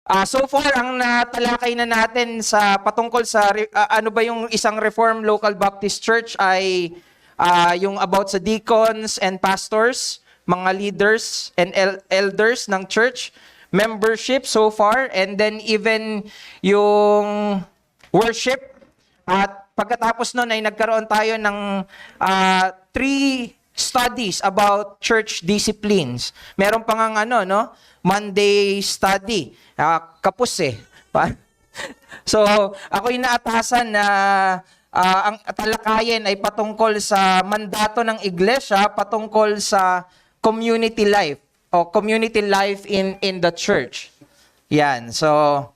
So far, ang natalakay na natin sa patungkol sa ano ba yung isang Reformed Local Baptist Church ay yung about sa deacons and pastors, mga leaders and elders ng church, membership so far, and then even yung worship. At pagkatapos nun ay nagkaroon tayo ng 3 studies about church disciplines. Meron pa ngang Monday study. Kapos eh. So, ako'y naatasan na ang talakayin ay patungkol sa mandato ng iglesia, patungkol sa community life o community life in the church. Yan. So,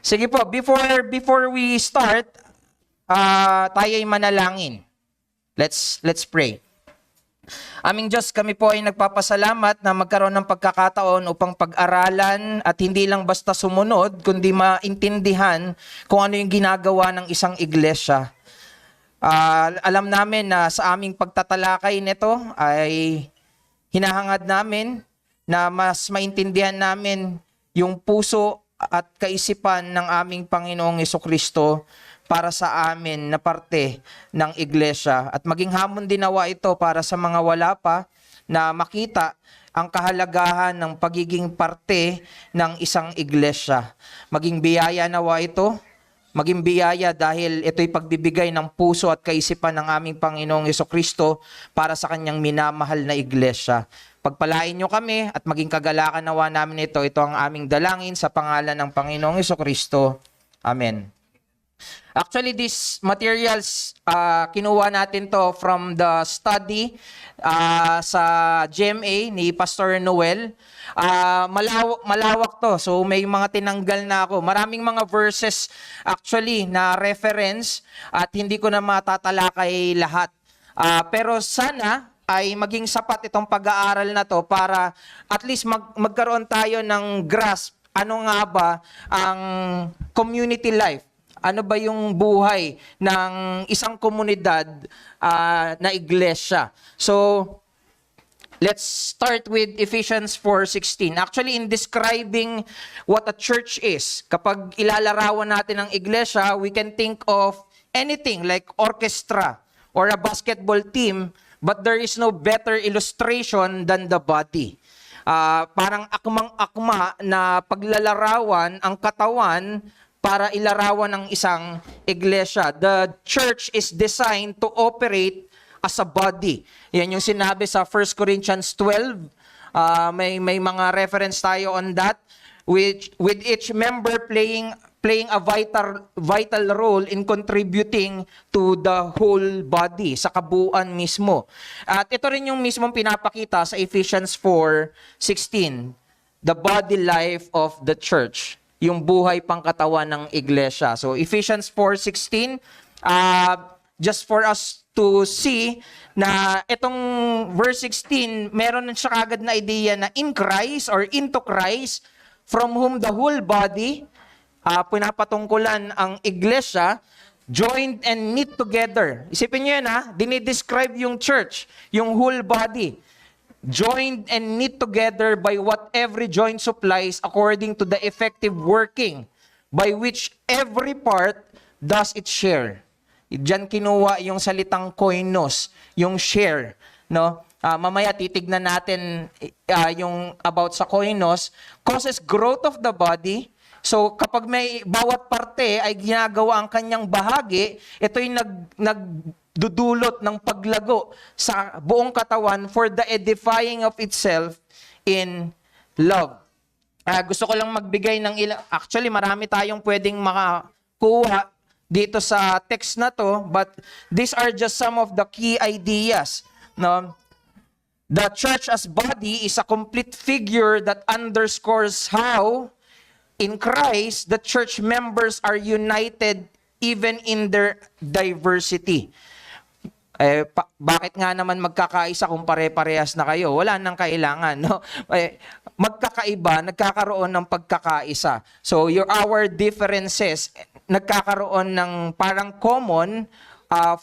sige po, before we start, tayo'y manalangin. Let's pray. Aming Diyos, kami po ay nagpapasalamat na magkaroon ng pagkakataon upang pag-aralan at hindi lang basta sumunod, kundi maintindihan kung ano yung ginagawa ng isang iglesia. Alam namin na sa aming pagtatalakay nito ay hinahangad namin na mas maintindihan namin yung puso at kaisipan ng aming Panginoong Jesucristo para sa amin na parte ng iglesia. At maging hamon din nawa ito para sa mga wala pa na makita ang kahalagahan ng pagiging parte ng isang iglesia. Maging biyaya nawa ito, maging biyaya dahil ito'y pagbibigay ng puso at kaisipan ng aming Panginoong Jesucristo para sa kanyang minamahal na iglesia. Pagpalain nyo kami at maging kagalakan nawa namin ito. Ito ang aming dalangin sa pangalan ng Panginoong Jesucristo. Amen. Actually, these materials, kinuha natin to from the study sa GMA ni Pastor Noel. Malawak to, so may mga tinanggal na ako. Maraming mga verses actually na reference at hindi ko na matatalakay lahat. Pero sana ay maging sapat itong pag-aaral na to para at least magkaroon tayo ng grasp. Ano nga ba ang community life? Ano ba yung buhay ng isang komunidad na iglesia? So, let's start with Ephesians 4:16. Actually, in describing what a church is, kapag ilalarawan natin ang iglesia, we can think of anything like orchestra or a basketball team, but there is no better illustration than the body. Parang akmang-akma na paglalarawan ang katawan para ilarawan ng isang iglesia. The church is designed to operate as a body. Yan yung sinabi sa 1 Corinthians 12. May mga reference tayo on that, with each member playing a vital role in contributing to the whole body, sa kabuuan mismo. At ito rin yung mismong pinapakita sa Ephesians 4:16, the body life of the church, yung buhay pangkatawan ng iglesia. So Ephesians 4:16, just for us to see na itong verse 16, meron siya kagad na idea na in Christ or into Christ, from whom the whole body, pinapatungkulan ang iglesia, joined and knit together. Isipin nyo yan dinidescribe yung church, yung whole body. Joined and knit together by what every joint supplies according to the effective working by which every part does its share. Diyan kinuha yung salitang koinos, yung share, no? Mamaya titignan natin yung about sa koinos, causes growth of the body. So kapag may bawat parte ay ginagawa ang kanyang bahagi, ito'y nagdudulot ng paglago sa buong katawan for the edifying of itself in love. Gusto ko lang magbigay ng actually marami tayong pwedeng makakuha dito sa text na to, but these are just some of the key ideas. No? The church as body is a complete figure that underscores how in Christ the church members are united even in their diversity. Bakit nga naman magkakaisa kung pare-parehas na kayo? Wala nang kailangan, no? Magkakaiba, nagkakaroon ng pagkakaisa. So our differences, nagkakaroon ng parang common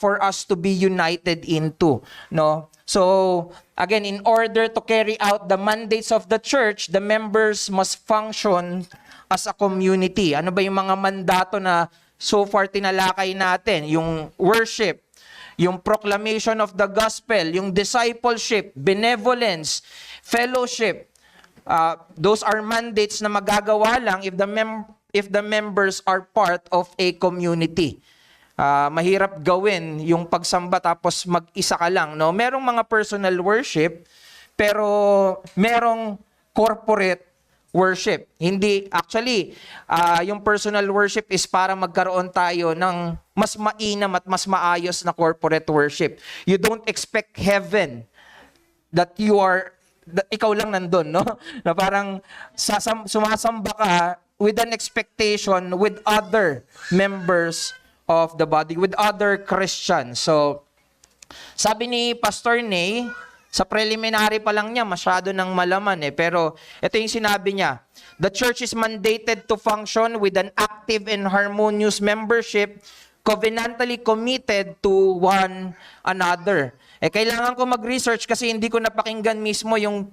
for us to be united into, no? So again, in order to carry out the mandates of the church, the members must function as a community? Ano ba yung mga mandato na so far tinalakay natin? Yung worship, yung proclamation of the gospel, yung discipleship, benevolence, fellowship. Those are mandates na magagawa lang if the members are part of a community. Mahirap gawin yung pagsamba tapos mag-isa ka lang, no? Merong mga personal worship, pero merong corporate worship. Hindi, actually, yung personal worship is para magkaroon tayo ng mas mainam at mas maayos na corporate worship. You don't expect heaven that ikaw lang nandun, no? Na parang sumasamba ka with an expectation with other members of the body, with other Christians. So, sabi ni Pastor Ney, sa preliminary pa lang niya, masyado nang malaman eh. Pero ito yung sinabi niya, the church is mandated to function with an active and harmonious membership, covenantally committed to one another. Kailangan ko mag-research kasi hindi ko napakinggan mismo yung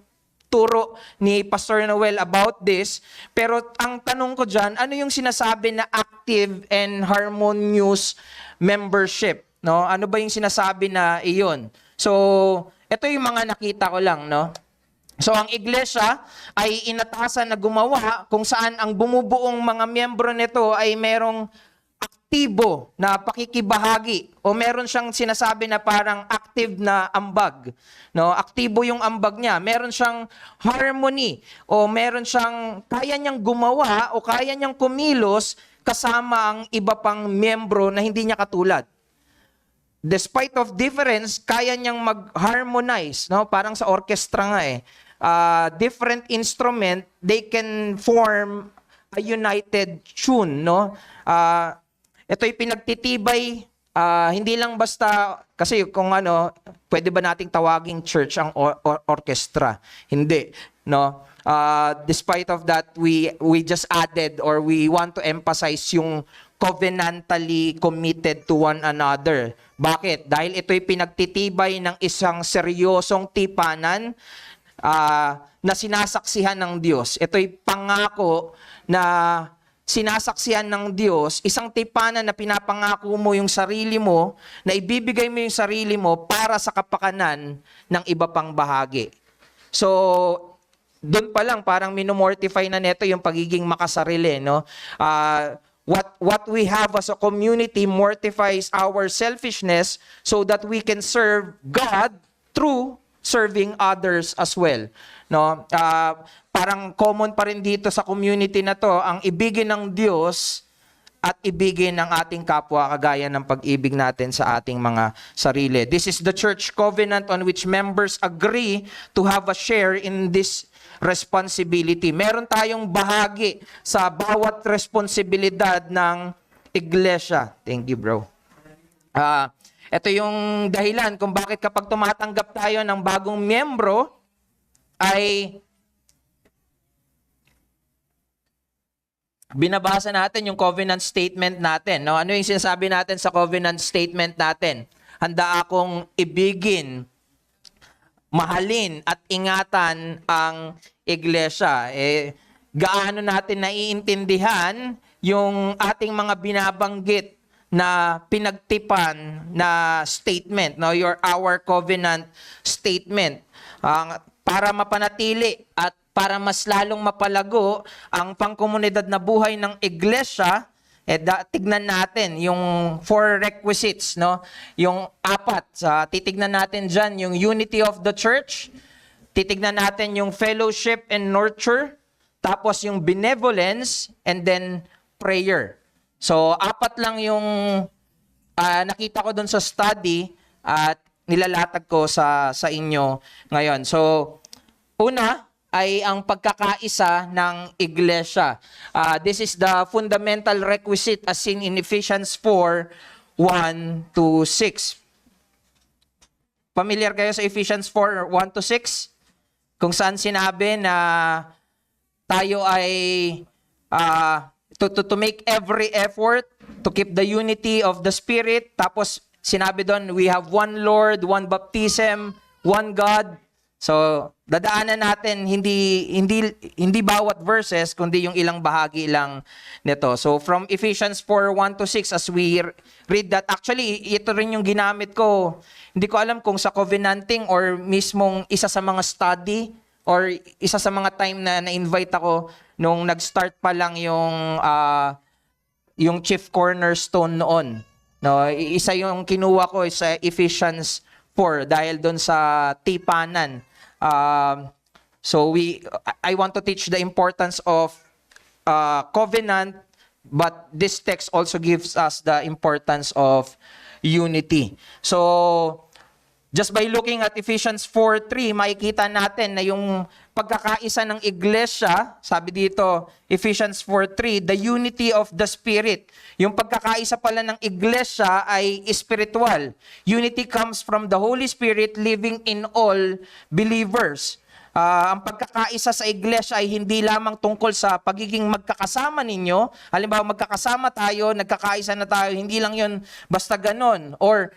turo ni Pastor Noel about this. Pero ang tanong ko dyan, ano yung sinasabi na active and harmonious membership? No? Ano ba yung sinasabi na iyon? So, ito yung mga nakita ko lang, no? So, ang iglesia ay inatasan na gumawa kung saan ang bumubuong mga miyembro nito ay merong aktibo na pakikibahagi o meron siyang sinasabi na parang active na ambag, no? Aktibo yung ambag niya, meron siyang harmony o meron siyang kaya niyang gumawa o kaya niyang kumilos kasama ang iba pang miyembro na hindi niya katulad. Despite of difference, kaya niyang mag-harmonize, no? Parang sa orchestra nga eh. Different instrument, they can form a united tune, no? Ito'y pinagtitibay, hindi lang basta, kasi kung ano, pwede ba nating tawaging church ang orchestra? Hindi, no? Despite of that, we just added or we want to emphasize yung covenantally committed to one another. Bakit? Dahil ito'y pinagtitibay ng isang seryosong tipanan na sinasaksihan ng Diyos. Ito'y pangako na sinasaksihan ng Diyos, isang tipanan na pinapangako mo yung sarili mo, na ibibigay mo yung sarili mo para sa kapakanan ng iba pang bahagi. So, doon pa lang parang minomortify na neto yung pagiging makasarili, no? What we have as a community mortifies our selfishness so that we can serve God through serving others as well. No? Parang common pa rin dito sa community na to ang ibigin ng Diyos at ibigin ng ating kapwa kagaya ng pag-ibig natin sa ating mga sarili. This is the church covenant on which members agree to have a share in this responsibility. Meron tayong bahagi sa bawat responsibilidad ng iglesia. Thank you, bro. Ito yung dahilan kung bakit kapag tumatanggap tayo ng bagong miyembro, ay binabasa natin yung covenant statement natin. No? Ano yung sinasabi natin sa covenant statement natin? Handa akong ibigin, mahalin at ingatan ang iglesia. Gaano natin naiintindihan yung ating mga binabanggit na pinagtipan na statement, no? Our covenant statement. Para mapanatili at para mas lalong mapalago ang pangkomunidad na buhay ng iglesia, tignan natin yung 4 requisites, no? Yung 4. Titignan natin dyan yung unity of the church. Titignan natin yung fellowship and nurture. Tapos yung benevolence and then prayer. So, 4 lang yung nakita ko dun sa study at nilalatag ko sa inyo ngayon. So, una ay ang pagkakaisa ng iglesia. This is the fundamental requisite as seen in Ephesians 4:1-6. Familiar kayo sa Ephesians 4:1-6? Kung saan sinabi na tayo ay to make every effort to keep the unity of the Spirit. Tapos sinabi doon, we have one Lord, one baptism, one God, So, dadaanan natin hindi bawat verses kundi yung ilang bahagi lang nito. So, from Ephesians 4:1 to 6 as we read that, actually ito rin yung ginamit ko. Hindi ko alam kung sa covenanting or mismong isa sa mga study or isa sa mga time na na-invite ako nung nag-start pa lang yung chief cornerstone noon. No, isa yung kinuha ko sa Ephesians 4 dahil doon sa tipanan. So I want to teach the importance of covenant, but this text also gives us the importance of unity. So just by looking at Ephesians 4:3, makikita natin na yung pagkakaisa ng iglesia, sabi dito, Ephesians 4:3, the unity of the Spirit. Yung pagkakaisa pala ng iglesia ay spiritual. Unity comes from the Holy Spirit living in all believers. Ang pagkakaisa sa iglesia ay hindi lamang tungkol sa pagiging magkakasama ninyo. Halimbawa, magkakasama tayo, nagkakaisa na tayo, hindi lang yun basta ganon. Or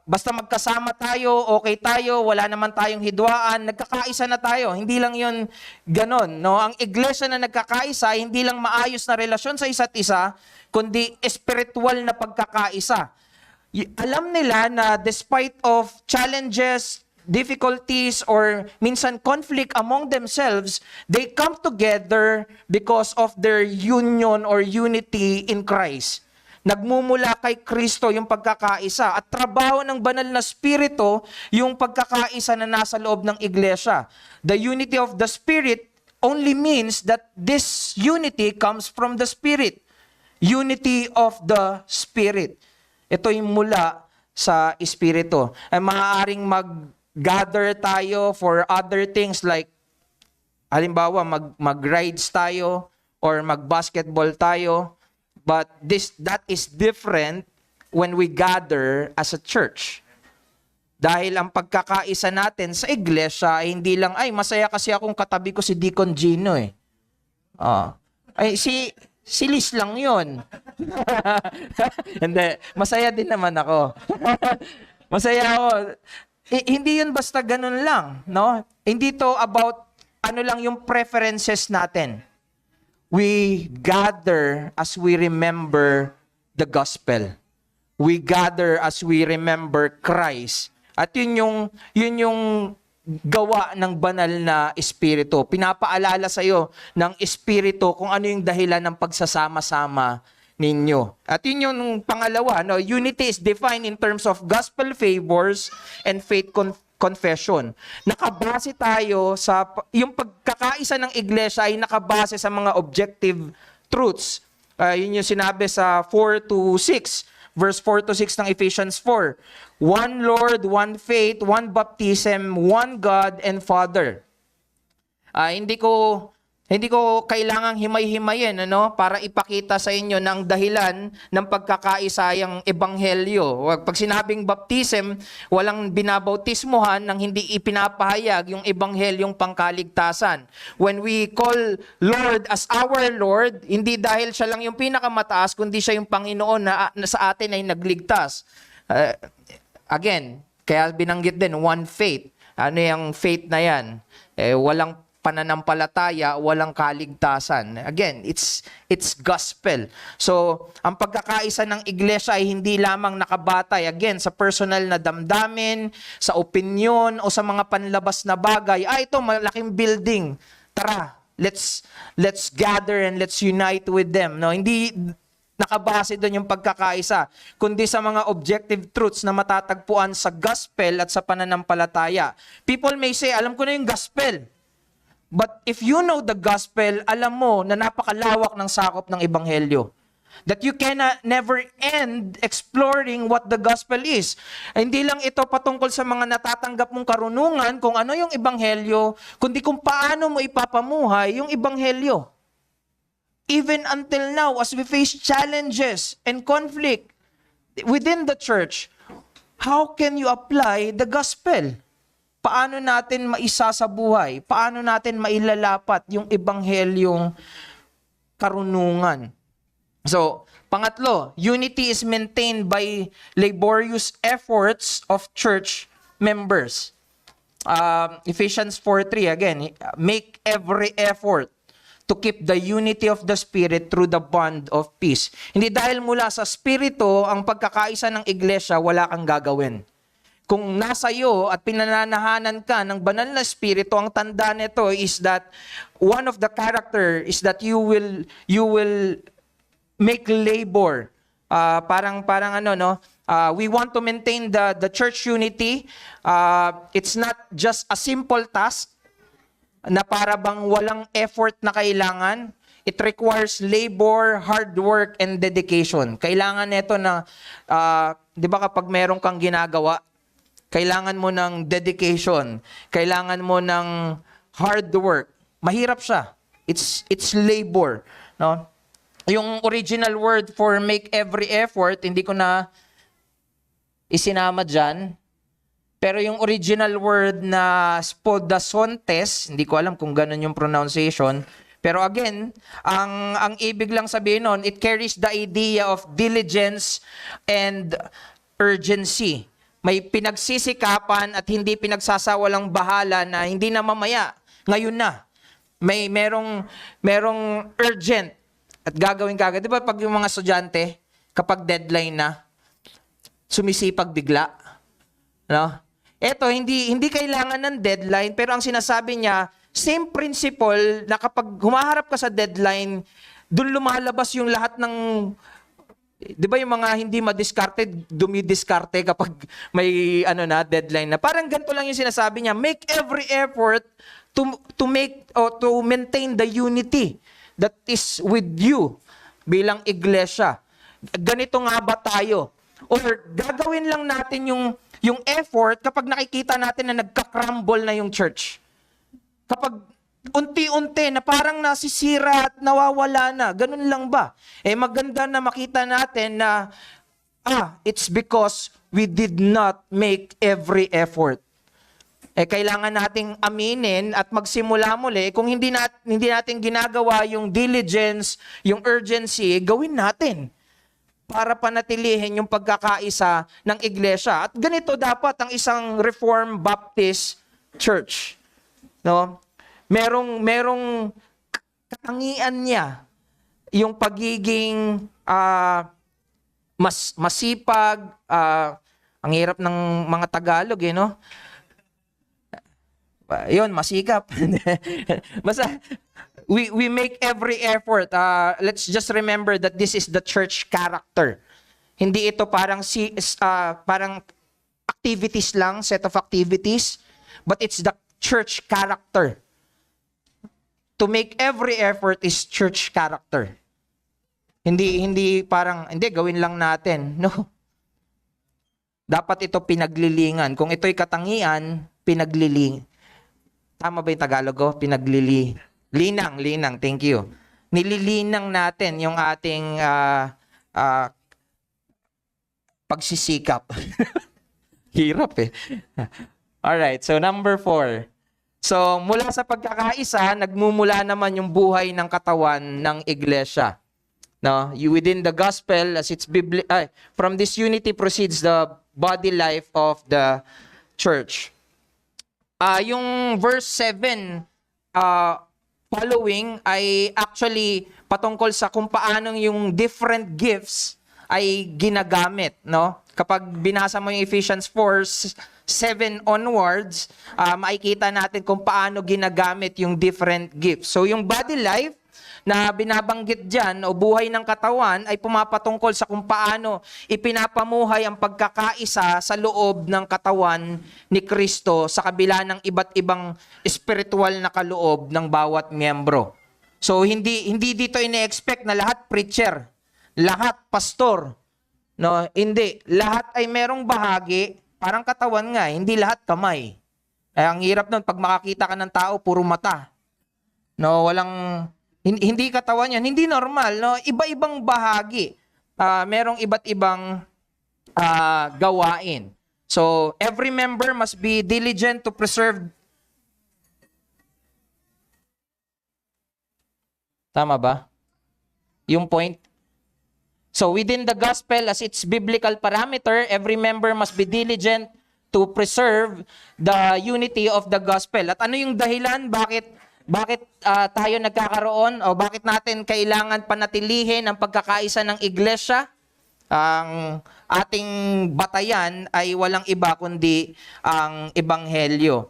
basta magkasama tayo, okay tayo, wala naman tayong hidwaan, nagkakaisa na tayo. Hindi lang yun ganon. No? Ang iglesia na nagkakaisa, hindi lang maayos na relasyon sa isa't isa, kundi spiritual na pagkakaisa. Alam nila na despite of challenges, difficulties, or minsan conflict among themselves, they come together because of their union or unity in Christ. Nagmumula kay Kristo yung pagkakaisa at trabaho ng banal na Espiritu yung pagkakaisa na nasa loob ng iglesia. The unity of the Spirit only means that this unity comes from the Spirit. Unity of the Spirit. Ito yung mula sa Espiritu. Ay maaaring mag-gather tayo for other things like halimbawa mag-rides tayo or mag-basketball tayo, but that is different when we gather as a church. Dahil ang pagkakaisa natin sa iglesia ay hindi lang, ay masaya kasi akong katabi ko si Deacon Gino eh. Ay si Liz lang yun. Hindi, masaya din naman ako. Masaya ako. Hindi yun basta ganun lang, no? Hindi to about ano lang yung preferences natin. We gather as we remember the gospel. We gather as we remember Christ. At yun yung gawa ng banal na Espiritu. Pinapaalala sa iyo ng Espiritu kung ano yung dahilan ng pagsasama-sama ninyo. At yun yung pangalawa, no? Unity is defined in terms of gospel favors and faith confession. Nakabase tayo sa, yung pagkakaisa ng iglesia ay nakabase sa mga objective truths. Yun yung sinabi sa 4 to 6, verse 4 to 6 ng Ephesians 4. One Lord, one faith, one baptism, one God and Father. Hindi ko kailangang himay-himayin para ipakita sa inyo ng dahilan ng pagkakaisayang ebanghelyo. Pag sinabing baptism, walang binabautismuhan nang hindi ipinapahayag yung ebanghelyong pangkaligtasan. When we call Lord as our Lord, hindi dahil siya lang yung pinakamataas, kundi siya yung Panginoon na sa atin ay nagligtas. Again, kaya binanggit din, one faith. Ano yung faith na yan? Walang pananampalataya, walang kaligtasan. Again, it's gospel. So, ang pagkakaisa ng iglesia ay hindi lamang nakabatay, again, sa personal na damdamin, sa opinion, o sa mga panlabas na bagay. Ito, malaking building. Tara, let's gather and let's unite with them. No, hindi nakabase doon yung pagkakaisa, kundi sa mga objective truths na matatagpuan sa gospel at sa pananampalataya. People may say, alam ko na yung gospel. But if you know the gospel, alam mo na napakalawak ng sakop ng ebanghelyo. That you cannot never end exploring what the gospel is. Hindi lang ito patungkol sa mga natatanggap mong karunungan kung ano yung ebanghelyo, kundi kung paano mo ipapamuhay yung ebanghelyo. Even until now, as we face challenges and conflict within the church, how can you apply the gospel? Paano natin maisa sa buhay? Paano natin mailalapat yung ebanghelyong karunungan? So, pangatlo, unity is maintained by laborious efforts of church members. Ephesians 4:3 again, make every effort to keep the unity of the Spirit through the bond of peace. Hindi dahil mula sa Espiritu ang pagkakaisa ng iglesia, wala kang gagawin. Kung nasa iyo at pinananahanan ka ng banal na Espiritu, ang tanda nito is that one of the character is that you will make labor. Parang ano, no? We want to maintain the church unity. It's not just a simple task na para bang walang effort na kailangan. It requires labor, hard work, and dedication. Kailangan nito na, di ba kapag meron kang ginagawa, kailangan mo ng dedication, kailangan mo ng hard work. Mahirap siya. It's labor, no? Yung original word for make every effort, hindi ko na isinama dyan. Pero yung original word na spodasontes, hindi ko alam kung ganun yung pronunciation. Pero again, ang ibig lang sabihin nun, it carries the idea of diligence and urgency. May pinagsisikapan at hindi pinagsasawalang bahala na hindi na mamaya, ngayon na. Merong urgent at gagawin kagad. Di ba pag yung mga estudyante, kapag deadline na, sumisipag bigla? No? Eto, hindi kailangan ng deadline, pero ang sinasabi niya, same principle na kapag humaharap ka sa deadline, doon lumalabas yung lahat ng, di ba yung mga hindi madiskarte, dumidiskarte kapag may deadline na. Parang ganito lang yung sinasabi niya, make every effort to maintain the unity that is with you bilang iglesia. Ganito nga ba tayo? Or gagawin lang natin yung effort kapag nakikita natin na nagka-crumble na yung church. Kapag unti-unti na parang nasisira at nawawala na, ganun lang ba? Maganda na makita natin na it's because we did not make every effort. Kailangan nating aminin at magsimula muli. Kung hindi natin ginagawa yung diligence, yung urgency, gawin natin para panatilihin yung pagkakaisa ng iglesia. At ganito dapat ang isang Reformed Baptist Church. No? Merong katangian niya yung pagiging masipag, ang hirap ng mga Tagalog, no? Yun, masikap. Basta, we make every effort. Let's just remember that this is the church character. Hindi ito parang activities lang, set of activities, but it's the church character. To make every effort is church character. Hindi parang, gawin lang natin. No. Dapat ito pinaglilingan. Kung ito'y katangian, pinagliling. Tama ba yung Tagalog ko? Linang. Thank you. Nililinang natin yung ating pagsisikap. Hirap Alright, so number 4. So, mula sa pagkakaisa, nagmumula naman yung buhay ng katawan ng iglesia. No, within the gospel, as it's from this unity proceeds the body life of the church. Yung verse 7 following ay actually patungkol sa kung paano yung different gifts ay ginagamit, no? Kapag binasa mo yung Ephesians 4:7 onwards, makikita natin kung paano ginagamit yung different gifts. So yung body life na binabanggit dyan o buhay ng katawan ay pumapatungkol sa kung paano ipinapamuhay ang pagkakaisa sa loob ng katawan ni Kristo sa kabila ng iba't ibang spiritual na kaloob ng bawat miyembro. So hindi dito ine-expect na lahat preacher, lahat pastor. No, hindi. Lahat ay merong bahagi, parang katawan nga, hindi lahat kamay. Ang hirap nun pag makakita ka ng tao puro mata. No, hindi katawan yan, hindi normal, no? Iba-ibang bahagi. Merong iba't ibang gawain. So, every member must be diligent to preserve. Tama ba? Yung point? So, within the gospel, as its biblical parameter, every member must be diligent to preserve the unity of the gospel. At ano yung dahilan bakit tayo nagkakaroon o bakit natin kailangan panatilihin ang pagkakaisa ng iglesia? Ang ating batayan ay walang iba kundi ang ebanghelyo.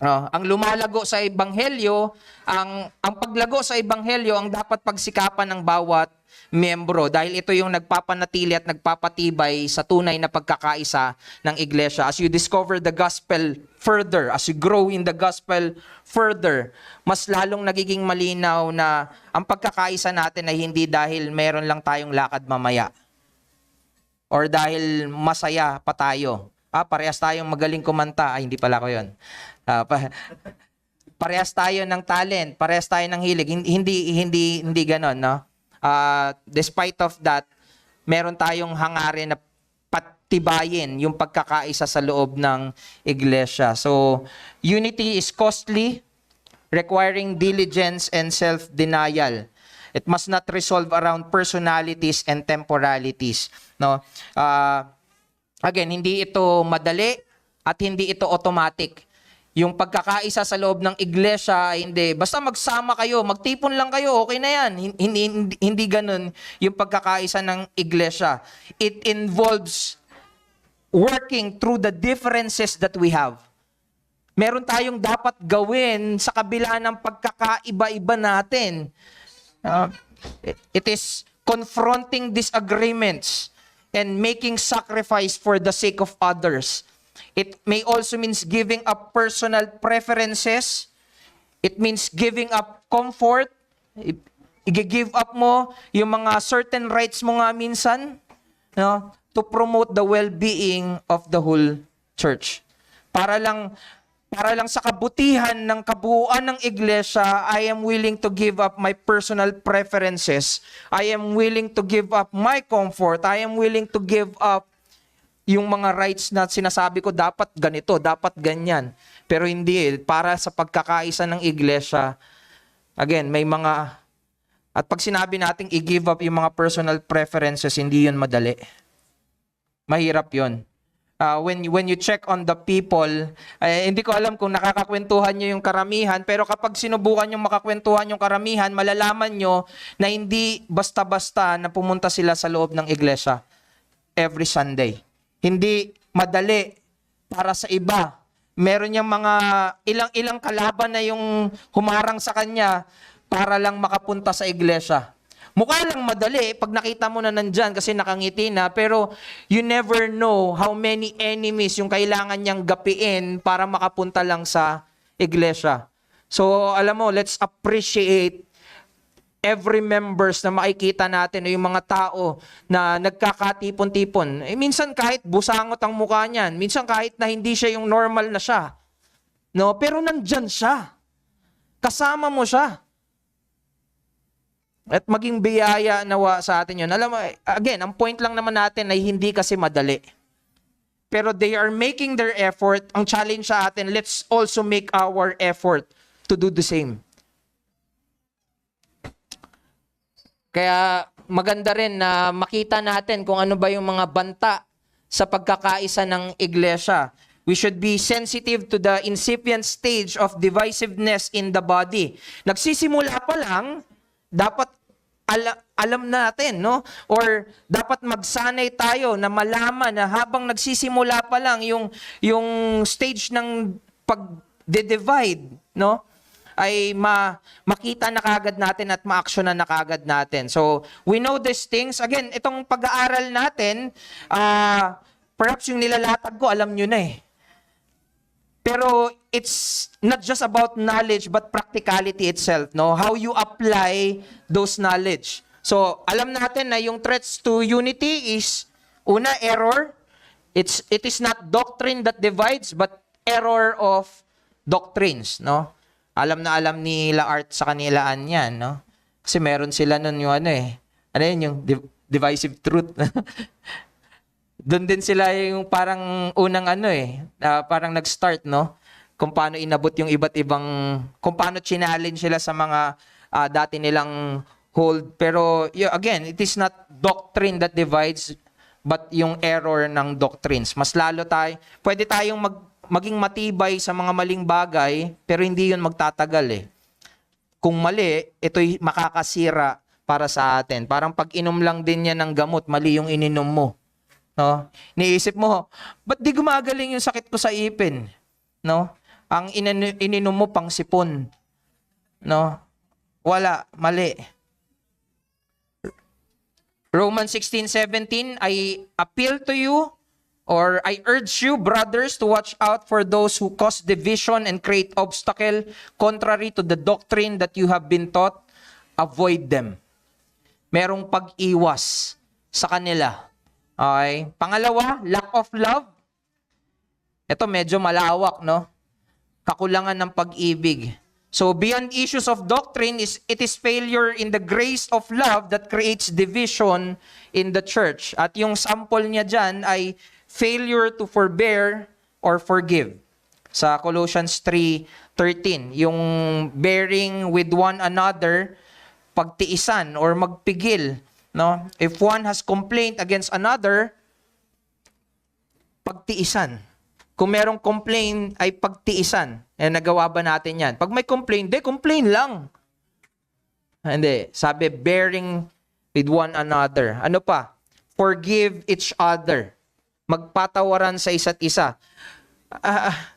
Ang lumalago sa ebanghelyo, ang paglago sa ebanghelyo ang dapat pagsikapan ng bawat miyembro dahil ito yung nagpapanatili at nagpapatibay sa tunay na pagkakaisa ng iglesia. As you discover the gospel further, as you grow in the gospel further, mas lalong nagiging malinaw na ang pagkakaisa natin ay hindi dahil meron lang tayong lakad mamaya or dahil masaya pa tayo. Parehas tayong magaling kumanta. Hindi pala ko yun. Parehas tayo ng talent, parehas tayo ng hilig. Hindi ganon, no? Despite of that, meron tayong hangarin na patibayin yung pagkakaisa sa loob ng iglesia. So, unity is costly, requiring diligence and self-denial. It must not resolve around personalities and temporalities. No? Again, hindi ito madali at hindi ito automatic. Yung pagkakaisa sa loob ng iglesia, hindi. Basta magsama kayo, magtipon lang kayo, okay na yan. Hindi ganun yung pagkakaisa ng iglesia. It involves working through the differences that we have. Meron tayong dapat gawin sa kabila ng pagkakaiba-iba natin. It is confronting disagreements and making sacrifice for the sake of others. It may also means giving up personal preferences. It means giving up comfort. I-give up mo yung mga certain rights mo nga minsan, no, to promote the well-being of the whole church. Para lang sa kabutihan ng kabuuan ng iglesia, I am willing to give up my personal preferences. I am willing to give up my comfort. I am willing to give up yung mga rights na sinasabi ko, dapat ganito, dapat ganyan. Pero hindi, para sa pagkakaisa ng iglesia, again, may mga, at pag sinabi nating i-give up yung mga personal preferences, hindi yun madali. Mahirap yun. When you check on the people, hindi ko alam kung nakakakwentuhan nyo yung karamihan, pero kapag sinubukan yung makakwentuhan yung karamihan, malalaman nyo na hindi basta-basta na pumunta sila sa loob ng iglesia every Sunday. Hindi madali para sa iba. Meron niyang mga ilang kalaban na yung humarang sa kanya para lang makapunta sa iglesia. Mukha lang madali pag nakita mo na nandyan kasi nakangiti na, pero you never know how many enemies yung kailangan niyang gapiin para makapunta lang sa iglesia. So, alam mo, let's appreciate every members na makikita natin o yung mga tao na nagkakatipon-tipon. Minsan kahit busangot ang mukha niyan, minsan kahit na hindi siya yung normal na siya. No, pero nandyan siya. Kasama mo siya. At maging biyaya nawa sa atin yun. Alam mo, again, ang point lang naman natin ay hindi kasi madali. Pero they are making their effort. Ang challenge sa atin, let's also make our effort to do the same. Kaya maganda rin na makita natin kung ano ba yung mga banta sa pagkakaisa ng iglesia. We should be sensitive to the incipient stage of divisiveness in the body. Nagsisimula pa lang, dapat alam natin, no? Or dapat magsanay tayo na malaman na habang nagsisimula pa lang yung stage ng pag-divide, no? Ay makita na kagad natin at ma-actionan na kagad natin. So, we know these things. Again, itong pag-aaral natin, perhaps yung nilalatag ko, alam nyo na eh. Pero it's not just about knowledge, but practicality itself, no? How you apply those knowledge. So, alam natin na yung threats to unity is, una, error. It is not doctrine that divides, but error of doctrines, no? Alam na alam ni Laart sa kanilaan yan, no? Kasi meron sila nun yung ano eh. Ano yun? Yung divisive truth. Doon din sila yung parang unang ano eh. Parang nag-start, no? Kung paano inabot yung iba't ibang, kung paano challenge sila sa mga dati nilang hold. Pero again, it is not doctrine that divides, but yung error ng doctrines. Mas lalo pwede tayong maging matibay sa mga maling bagay, pero hindi yun magtatagal eh. Kung mali, ito'y makakasira para sa atin. Parang pag inom lang din yan ng gamot, mali yung ininom mo. No? Niisip mo, ba't di gumagaling yung sakit ko sa ipin? No? Ang ininom mo pang sipon. No? Wala, mali. Romans 16:17, I appeal to you, or I urge you, brothers, to watch out for those who cause division and create obstacle contrary to the doctrine that you have been taught. Avoid them. Merong pag-iwas sa kanila. Okay? Pangalawa, lack of love. Ito medyo malawak, no? Kakulangan ng pag-ibig. So beyond issues of doctrine, it is failure in the grace of love that creates division in the church. At yung sample niya dyan ay failure to forbear or forgive. Sa Colossians 3:13, yung bearing with one another, pagtiisan or magpigil. No? If one has complaint against another, pagtiisan. Kung merong complaint ay pagtiisan. Nagawa ba natin yan? Pag may complaint, complain lang. Hindi. Sabi, bearing with one another. Ano pa? Forgive each other. Magpatawaran sa isa't isa.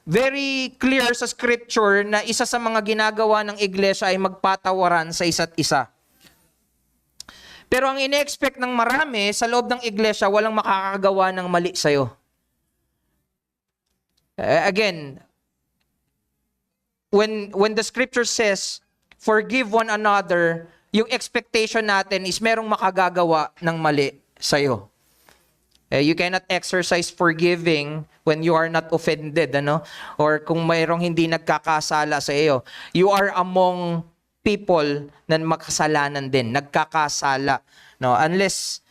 Very clear sa scripture na isa sa mga ginagawa ng iglesia ay magpatawaran sa isa't isa. Pero ang ine-expect ng marami sa loob ng iglesia, walang makakagawa ng mali sa'yo. Again, when the scripture says, forgive one another, yung expectation natin is merong makagagawa ng mali sa'yo. You cannot exercise forgiving when you are not offended, ano? Or kung mayroong hindi nagkakasala sa iyo. You are among people na makasalanan din, nagkakasala, no? Unless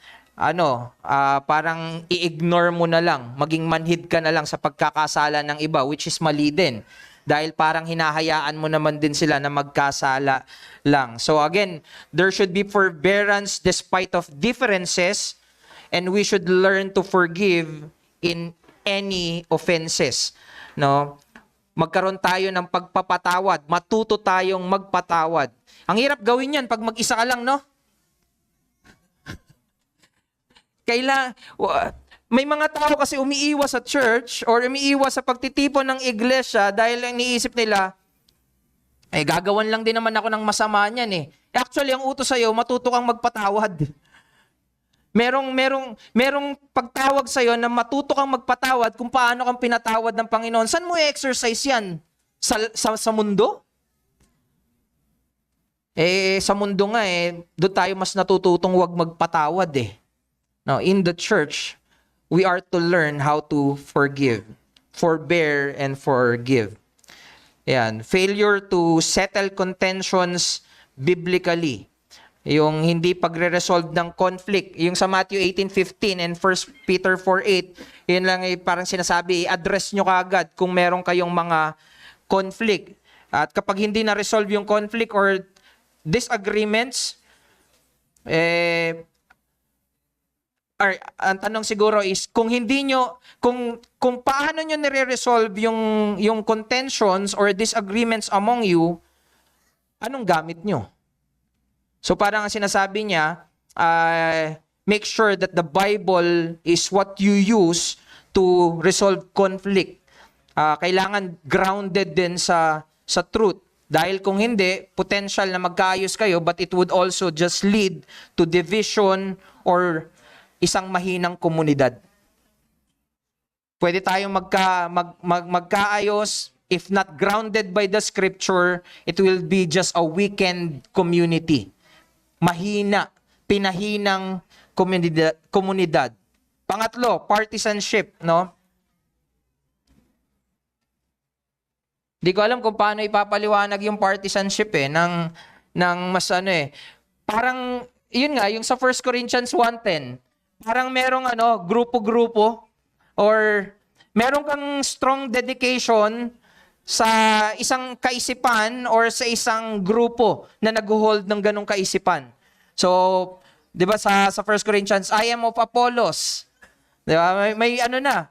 parang i-ignore mo na lang, maging manhid ka na lang sa pagkakasala ng iba, which is mali din. Dahil parang hinahayaan mo naman din sila na magkasala lang. So again, there should be forbearance despite of differences, and we should learn to forgive in any offenses. No? Magkaroon tayo ng pagpapatawad. Matuto tayong magpatawad. Ang hirap gawin yan pag mag-isa ka lang, no? May mga tao kasi umiiwas sa church or umiiwas sa pagtitipon ng iglesia dahil iniisip nila, gagawan lang din naman ako ng masama niyan eh. Actually, ang utos sa'yo, matuto kang magpatawad. Merong pagtawag sa'yo na matuto kang magpatawad kung paano kang pinatawad ng Panginoon. Saan mo i-exercise yan? Sa mundo? Sa mundo nga doon tayo mas natututong wag magpatawad eh. Now, in the church, we are to learn how to forgive. Forbear and forgive. Yan. Failure to settle contentions biblically. Yung hindi pagre-resolve ng conflict. Yung sa Matthew 18:15 and 1 Peter 4:8, yun lang parang sinasabi, i-address nyo kaagad kung meron kayong mga conflict. At kapag hindi na-resolve yung conflict or disagreements, ang tanong siguro is, kung paano nyo nire-resolve yung contentions or disagreements among you, anong gamit nyo? So parang ang sinasabi niya, make sure that the Bible is what you use to resolve conflict. Kailangan grounded din sa truth. Dahil kung hindi, potential na magkaayos kayo, but it would also just lead to division or isang mahinang komunidad. Pwede tayong magkaayos, if not grounded by the scripture, it will be just a weakened community. Mahina, pinahinang komunidad. Pangatlo, partisanship, no? Di ko alam kung paano ipapaliwanag yung partisanship ng mas Parang, yun nga, yung sa 1 Corinthians 1:10, parang merong grupo-grupo or meron kang strong dedication sa isang kaisipan or sa isang grupo na nag-hold ng ganong kaisipan. So, 'di ba sa 1 Corinthians, I am of Apollos. Di ba? May ano na.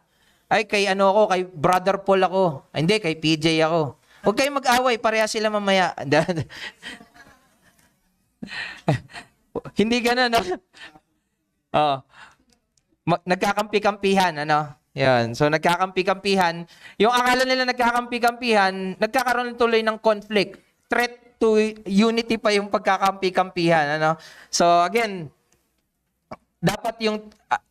Ay, kay ano ako, kay Brother Paul ako. Ay, hindi, kay PJ ako. Huwag kayong mag-away, pareha sila mamaya. Hindi ganun, no? Oh. Nagkakampi-kampihan, ano? Yan. So, nagkakampi-kampihan. Yung akala nila nagkakampi-kampihan, nagkakaroon tuloy ng conflict. Threat to unity pa yung pagkakampi-kampihan, ano? So, again,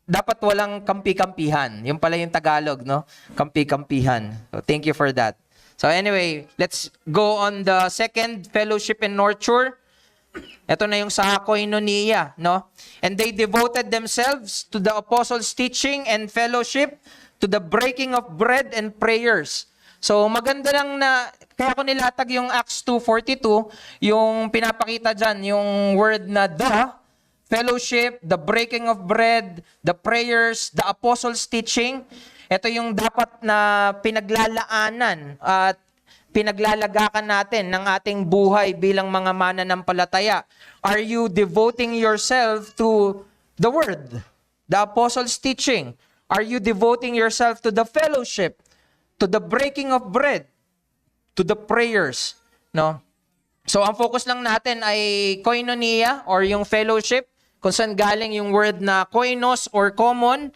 dapat walang kampi-kampihan. Yung pala yung Tagalog, no? Kampi-kampihan. So, thank you for that. So, anyway, let's go on the second, fellowship and nurture. Ito na yung sa koinonia, no? And they devoted themselves to the apostles' teaching and fellowship, to the breaking of bread and prayers. So maganda lang na, kaya ko nilatag yung Acts 2:42, yung pinapakita dyan, yung word na the, fellowship, the breaking of bread, the prayers, the apostles' teaching. Ito yung dapat na pinaglalaanan at pinaglalagakan natin ng ating buhay bilang mga mananampalataya. Are you devoting yourself to the Word, the Apostles' teaching? Are you devoting yourself to the fellowship, to the breaking of bread, to the prayers? No? So, ang focus lang natin ay koinonia or yung fellowship, kung saan galing yung word na koinos or common,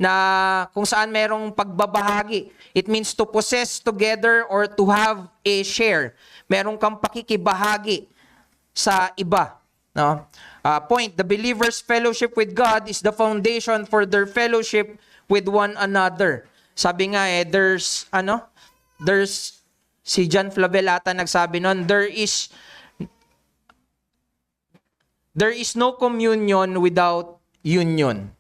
na kung saan merong pagbabahagi. It means to possess together or to have a share. Merong kang pakikibahagi sa iba. No? Point, the believer's fellowship with God is the foundation for their fellowship with one another. Sabi nga there's si John Flavel ata nagsabi nun, there is no communion without union.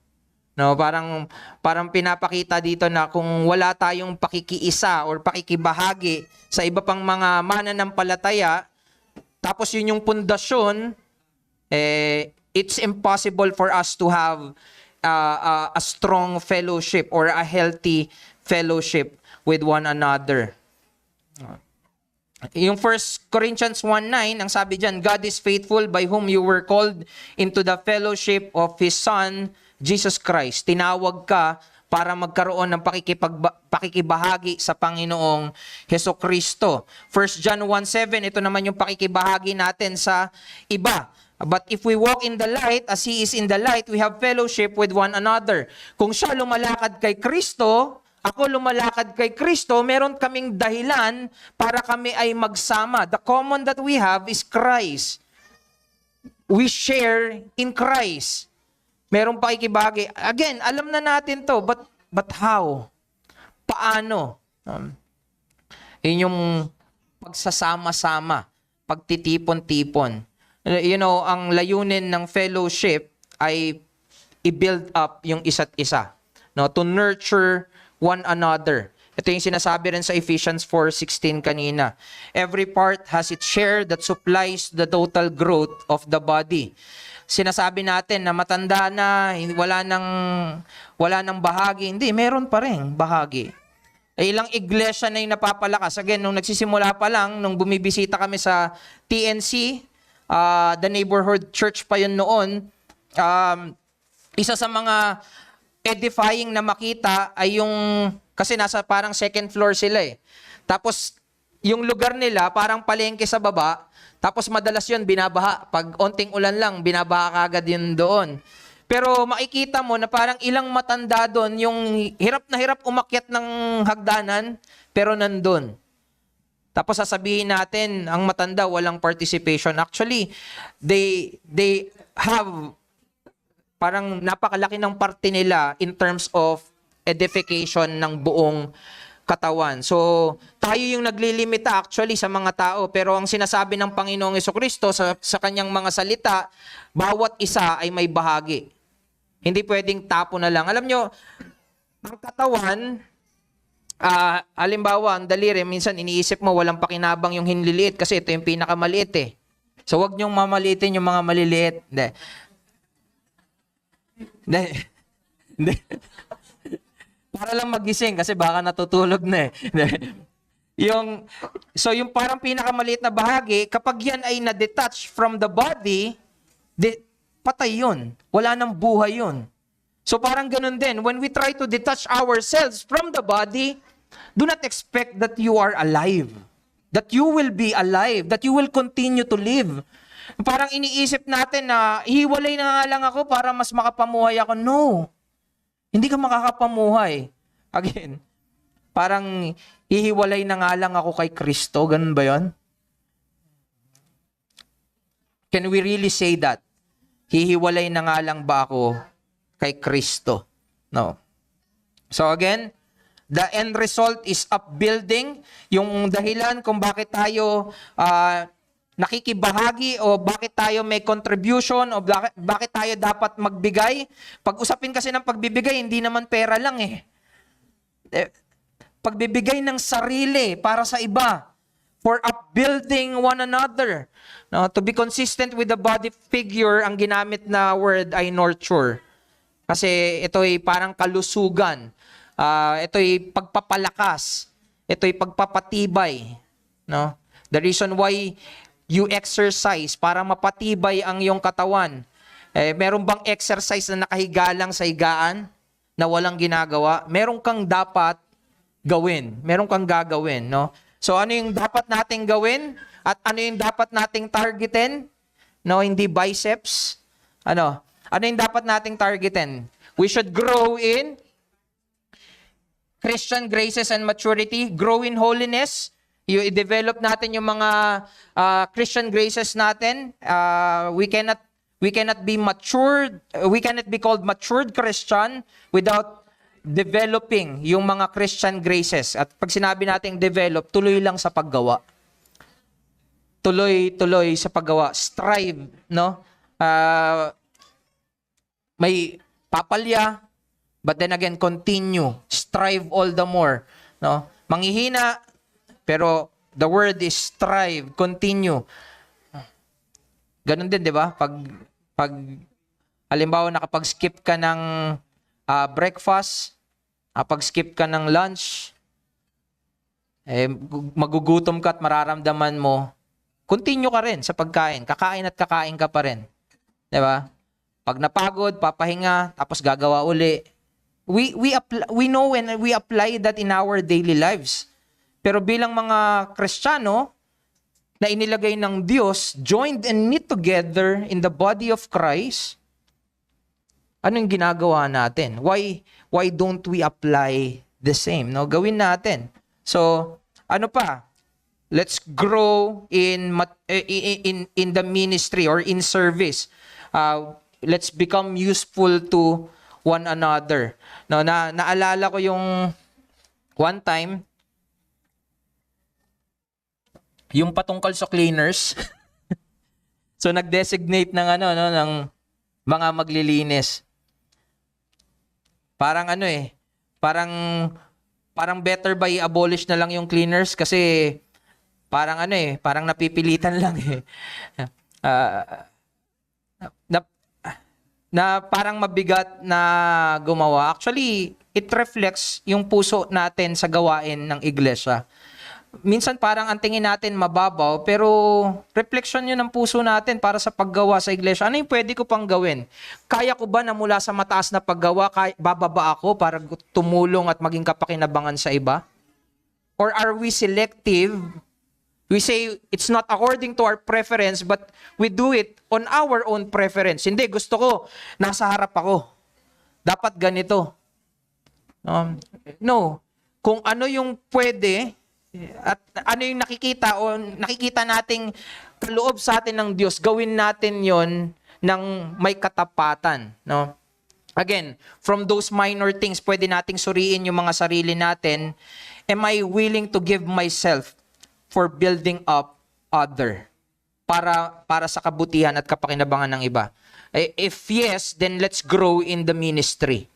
No, parang pinapakita dito na kung wala tayong pakikiisa or pakikibahagi sa iba pang mga mananampalataya, tapos yun yung pundasyon, it's impossible for us to have a strong fellowship or a healthy fellowship with one another. Yung 1 Corinthians 1:9, ang sabi dyan, God is faithful by whom you were called into the fellowship of His Son, Jesus Christ. Tinawag ka para magkaroon ng pakikibahagi sa Panginoong Hesukristo. 1 John 1:7, ito naman yung pakikibahagi natin sa iba. But if we walk in the light, as He is in the light, we have fellowship with one another. Kung siya lumalakad kay Kristo, ako lumalakad kay Kristo, meron kaming dahilan para kami ay magsama. The common that we have is Christ. We share in Christ. Merong pakikibahagi. Again, alam na natin to, but how? Paano? Yun yung pagsasama-sama, pagtitipon-tipon. You know, ang layunin ng fellowship ay i-build up yung isa't isa. No, to nurture one another. Ito yung sinasabi rin sa Ephesians 4:16 kanina. Every part has its share that supplies the total growth of the body. Sinasabi natin na matanda na, wala nang bahagi. Hindi, meron pa rin bahagi. Ilang iglesia na yung napapalakas. Again, nung nagsisimula pa lang, nung bumibisita kami sa TNC, the neighborhood church pa yun noon, isa sa mga edifying na makita ay yung, kasi nasa parang second floor sila eh. Tapos, yung lugar nila, parang palengke sa baba, tapos madalas yun, binabaha. Pag onting ulan lang, binabaha kagad yun doon. Pero makikita mo na parang ilang matanda doon, yung hirap na hirap umakyat ng hagdanan, pero nandun. Tapos sasabihin natin, ang matanda, walang participation. Actually, they have parang napakalaki ng parte nila in terms of edification ng buong katawan. So, tayo yung naglilimita actually sa mga tao, pero ang sinasabi ng Panginoong Hesukristo sa kanyang mga salita, bawat isa ay may bahagi. Hindi pwedeng tapo na lang. Alam nyo, ang katawan, halimbawa, ang daliri, minsan iniisip mo walang pakinabang yung hinliliit kasi ito yung pinakamaliit eh. So, wag niyong mamaliitin yung mga maliliit. Hindi. Para lang magising kasi baka natutulog na eh. yung parang pinakamaliit na bahagi, kapag yan ay na-detach from the body, patay yun. Wala nang buhay yun. So parang ganun din, when we try to detach ourselves from the body, do not expect that you are alive, that you will be alive, that you will continue to live. Parang iniisip natin na hiwalay na nga lang ako para mas makapamuhay ako. No, hindi ka makakapamuhay. Again, parang hihiwalay na nga lang ako kay Kristo. Ganun ba yon? Can we really say that? Hihiwalay na nga lang ba ako kay Kristo? No. So again, the end result is upbuilding. Yung dahilan kung bakit tayo nakikibahagi o bakit tayo may contribution o bakit tayo dapat magbigay. Pag-usapin kasi ng pagbibigay, hindi naman pera lang eh. Pagbibigay ng sarili para sa iba. For upbuilding one another. No, to be consistent with the body figure, ang ginamit na word ay nurture. Kasi ito ay parang kalusugan. Ito ay pagpapalakas. Ito ay pagpapatibay. No? The reason why you exercise para mapatibay ang iyong katawan. Meron bang exercise na nakahiga lang sa higaan na walang ginagawa? Meron kang dapat gawin. Meron kang gagawin. No? So ano yung dapat nating gawin? At ano yung dapat nating targetin? No, hindi biceps. Ano yung dapat nating targetin? We should grow in Christian graces and maturity, grow in holiness. I-develop natin yung mga Christian graces natin. We cannot be matured. We cannot be called matured Christian without developing yung mga Christian graces. At pag sinabi nating develop, tuloy lang sa paggawa. Tuloy sa paggawa. Strive, no? May papalya, but then again, continue. Strive all the more. No? Manghihina, pero the word is strive, continue. Ganun din, di ba? Pag halimbawa, nakapag-skip ka ng breakfast, pag-skip ka ng lunch, magugutom ka at mararamdaman mo, continue ka rin sa pagkain. Kakain at kakain ka pa rin. Di ba? Pag napagod, papahinga, tapos gagawa uli. We know when we apply that in our daily lives. Pero bilang mga Kristiyano na inilagay ng Diyos, joined and knit together in the body of Christ, ano yung ginagawa natin? Why don't we apply the same? No, gawin natin. So, ano pa? Let's grow in the ministry or in service. Let's become useful to one another. No, naalala ko yung one time yung patungkol sa cleaners. So nag-designate ng ng mga maglilinis. Parang parang better ba i-abolish na lang yung cleaners kasi parang parang napipilitan lang eh. Na parang mabigat na gumawa. Actually, it reflects yung puso natin sa gawain ng iglesia. Minsan parang ang tingin natin mababaw, pero reflection yun ng puso natin para sa paggawa sa iglesia. Ano yung pwede ko pang gawin? Kaya ko ba na mula sa mataas na paggawa, bababa ako para tumulong at maging kapakinabangan sa iba? Or are we selective? We say it's not according to our preference, but we do it on our own preference. Hindi, gusto ko, nasa harap ako. Dapat ganito. No. Kung ano yung pwede, at ano yung nakikita nating kaloob sa atin ng Diyos, gawin natin yon ng may katapatan. No? Again, from those minor things, pwede nating suriin yung mga sarili natin. Am I willing to give myself for building up other? Para sa kabutihan at kapakinabangan ng iba. If yes, then let's grow in the ministry.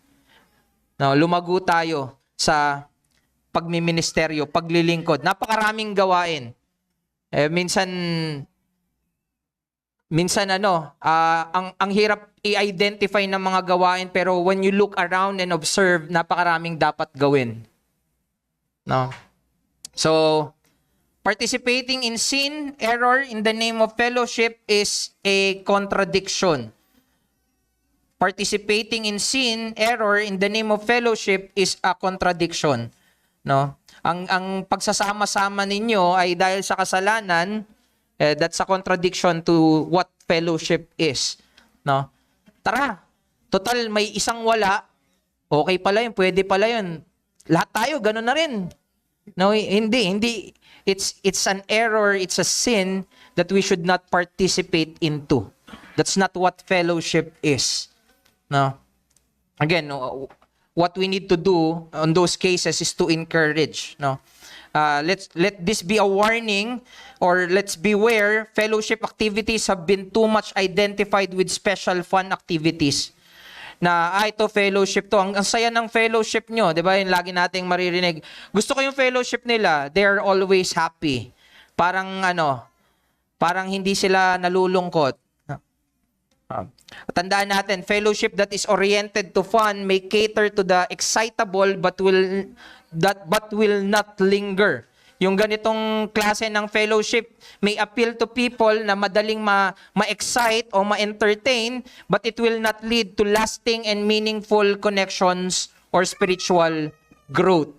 No, lumago tayo sa pagmiministeryo, paglilingkod. Napakaraming gawain. Minsan ang hirap i-identify ng mga gawain, pero when you look around and observe, napakaraming dapat gawin. No? So, participating in sin, error in the name of fellowship is a contradiction. participating in sin, error in the name of fellowship is a contradiction, no? Ang pagsasama-sama ninyo ay dahil sa kasalanan, that's a contradiction to what fellowship is, no? Tara, total may isang wala, okay pala yun, pwede pala yun. Lahat tayo ganun na rin. No, hindi. It's an error, it's a sin that we should not participate into. That's not what fellowship is. No. Again, what we need to do on those cases is to encourage, no. Let this be a warning, or let's beware. Fellowship activities have been too much identified with special fun activities. Na ito fellowship to. Ang saya ng fellowship nyo, 'di ba? Yung lagi nating maririnig. Gusto ko yung fellowship nila. They're always happy. Parang parang hindi sila nalulungkot. Tandaan natin, fellowship that is oriented to fun may cater to the excitable but will not linger. Yung ganitong klase ng fellowship may appeal to people na madaling ma-excite o ma-entertain, but it will not lead to lasting and meaningful connections or spiritual growth.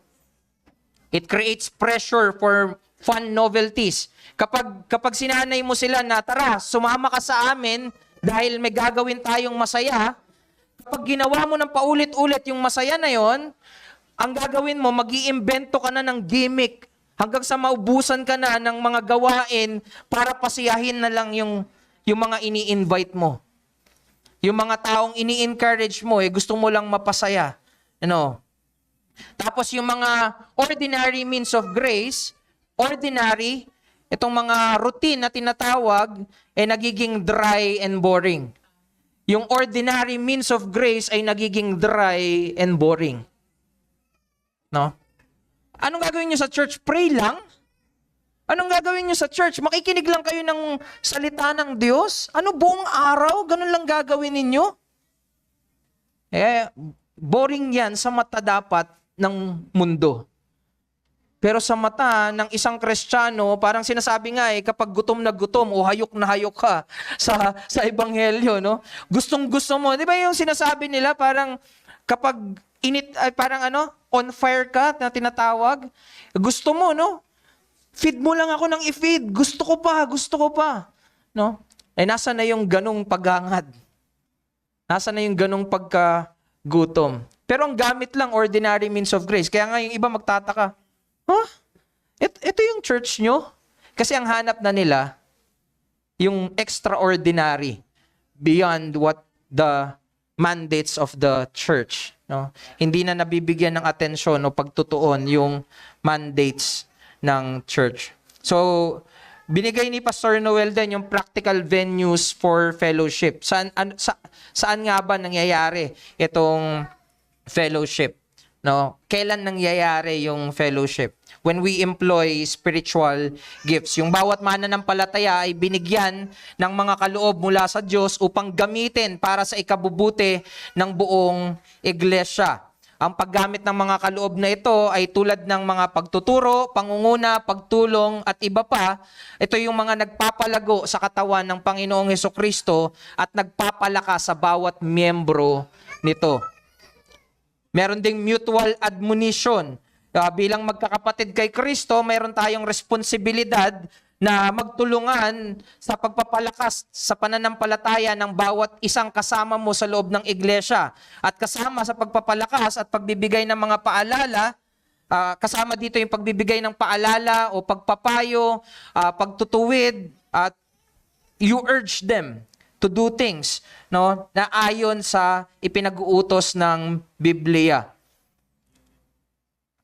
It creates pressure for fun novelties. Kapag sinanay mo sila na, tara, sumama ka sa amin dahil may gagawin tayong masaya, kapag ginawa mo ng paulit-ulit yung masaya na yon, ang gagawin mo, mag-iimbento ka na ng gimmick hanggang sa maubusan ka na ng mga gawain para pasiyahin na lang yung mga ini-invite mo. Yung mga taong ini-encourage mo, gusto mo lang mapasaya. Tapos yung mga ordinary means of grace, itong mga routine na tinatawag, nagiging dry and boring. Yung ordinary means of grace ay nagiging dry and boring. No? Anong gagawin nyo sa church? Pray lang? Anong gagawin nyo sa church? Makikinig lang kayo ng salita ng Diyos? Buong araw? Ganun lang gagawin ninyo? Boring yan sa mata dapat ng mundo. Pero sa mata ng isang Kristiyano, parang sinasabi nga kapag gutom na gutom o hayok na hayok ka sa ebanghelyo, no? Gustong-gusto mo. Di ba yung sinasabi nila parang kapag on fire ka na tinatawag, gusto mo, no? Feed mo lang ako ng i-feed. Gusto ko pa. No? Nasa na yung ganong paghangad. Nasa na yung ganong pagkagutom. Pero ang gamit lang, ordinary means of grace. Kaya nga yung iba magtataka, ito yung church nyo? Kasi ang hanap na nila, yung extraordinary, beyond what the mandates of the church. No? Hindi na nabibigyan ng atensyon o pagtutuon yung mandates ng church. So, binigay ni Pastor Noel din yung practical venues for fellowship. Saan nga ba nangyayari itong fellowship? No? Kailan nangyayari yung fellowship? When we employ spiritual gifts. Yung bawat mananampalataya ay binigyan ng mga kaloob mula sa Diyos upang gamitin para sa ikabubuti ng buong iglesia. Ang paggamit ng mga kaloob na ito ay tulad ng mga pagtuturo, pangunguna, pagtulong at iba pa. Ito yung mga nagpapalago sa katawan ng Panginoong Hesukristo at nagpapalakas sa bawat miyembro nito. Meron ding mutual admonition. Bilang magkakapatid kay Kristo, mayroon tayong responsibilidad na magtulungan sa pagpapalakas sa pananampalataya ng bawat isang kasama mo sa loob ng iglesia. At kasama sa pagpapalakas at pagbibigay ng mga paalala, kasama dito yung pagbibigay ng paalala o pagpapayo, pagtutuwid, at you urge them to do things, no, na ayon sa ipinag-uutos ng Biblia.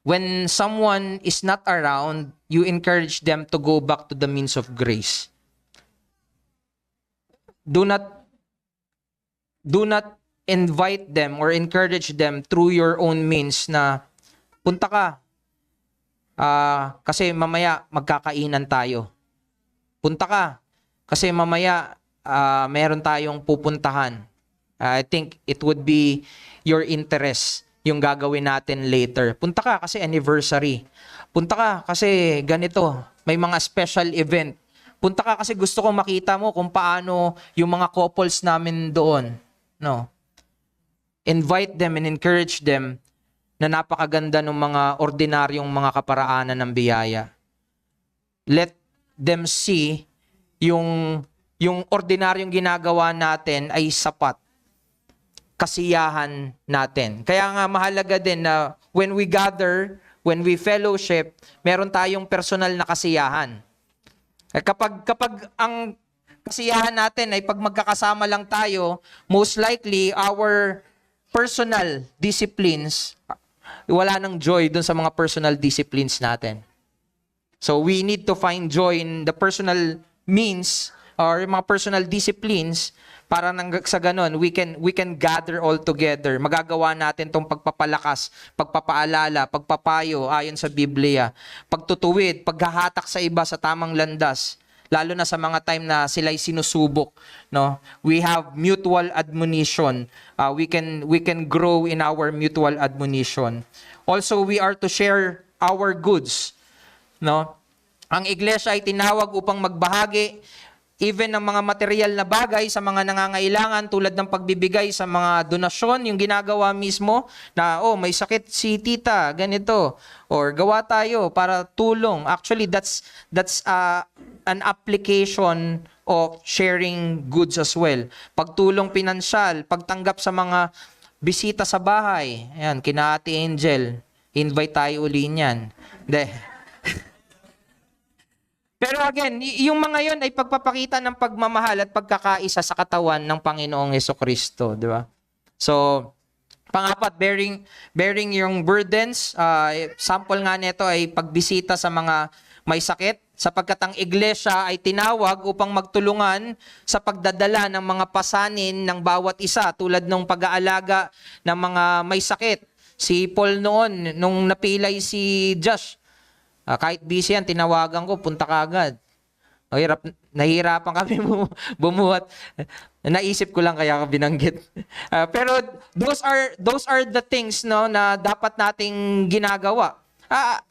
When someone is not around, you encourage them to go back to the means of grace. Do not invite them or encourage them through your own means na punta ka kasi mamaya magkakainan tayo. Punta ka kasi mamaya meron tayong pupuntahan. I think it would be your interest yung gagawin natin later. Punta ka kasi anniversary. Punta ka kasi ganito, may mga special event. Punta ka kasi gusto kong makita mo kung paano yung mga couples namin doon. No. invite them and encourage them na napakaganda ng mga ordinaryong mga kaparaanan ng biyaya. Let them see yung ordinaryong ginagawa natin ay sapat. Kasiyahan natin. Kaya nga mahalaga din na when we gather, when we fellowship, meron tayong personal na kasiyahan. Kapag ang kasiyahan natin ay pag magkakasama lang tayo, most likely our personal disciplines, wala nang joy dun sa mga personal disciplines natin. So we need to find joy in the personal means or mga personal disciplines para nang sa ganon we can gather all together. Magagawa natin tong pagpapalakas, pagpapaalala, pagpapayo ayon sa Biblia, pagtutuwid, paghahatak sa iba sa tamang landas, lalo na sa mga time na sila'y sinusubok, no? We have mutual admonition. We can grow in our mutual admonition. Also, we are to share our goods, no? Ang iglesia ay tinawag upang magbahagi even ng mga material na bagay sa mga nangangailangan tulad ng pagbibigay sa mga donasyon, yung ginagawa mismo na, may sakit si tita, ganito, or gawa tayo para tulong. Actually, that's an application of sharing goods as well. Pagtulong pinansyal, pagtanggap sa mga bisita sa bahay. Ayan, kina Ate Angel, invite tayo uli niyan. Hindi. Pero again, yung mga yon ay pagpapakita ng pagmamahal at pagkakaisa sa katawan ng Panginoong Hesukristo, di ba? So, pang-apat, bearing yung burdens. Sample nga nito ay pagbisita sa mga may sakit, sapagkat ang iglesia ay tinawag upang magtulungan sa pagdadala ng mga pasanin ng bawat isa, tulad ng pag-aalaga ng mga may sakit. Si Paul noon, nung napilay si Josh, kahit busy yan, tinawagan ko, punta ka agad. Nahihirapan kami bumuhat. Naisip ko lang kaya ako binanggit. Pero those are the things, no, na dapat nating ginagawa.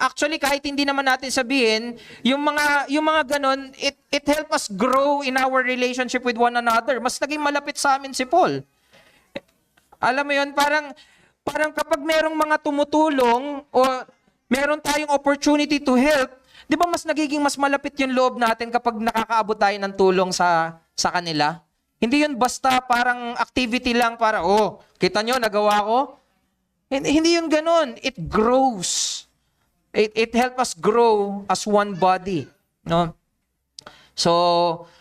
Actually, kahit hindi naman natin sabihin, yung mga ganon, it help us grow in our relationship with one another. Mas naging malapit sa amin si Paul. Alam mo yun, parang kapag merong mga tumutulong o meron tayong opportunity to help, di ba mas nagiging mas malapit yung loob natin kapag nakakaabot tayo ng tulong sa kanila? Hindi yun basta parang activity lang para, kita nyo, nagawa ko? Hindi yun ganun. It grows. It helps us grow as one body. No? So,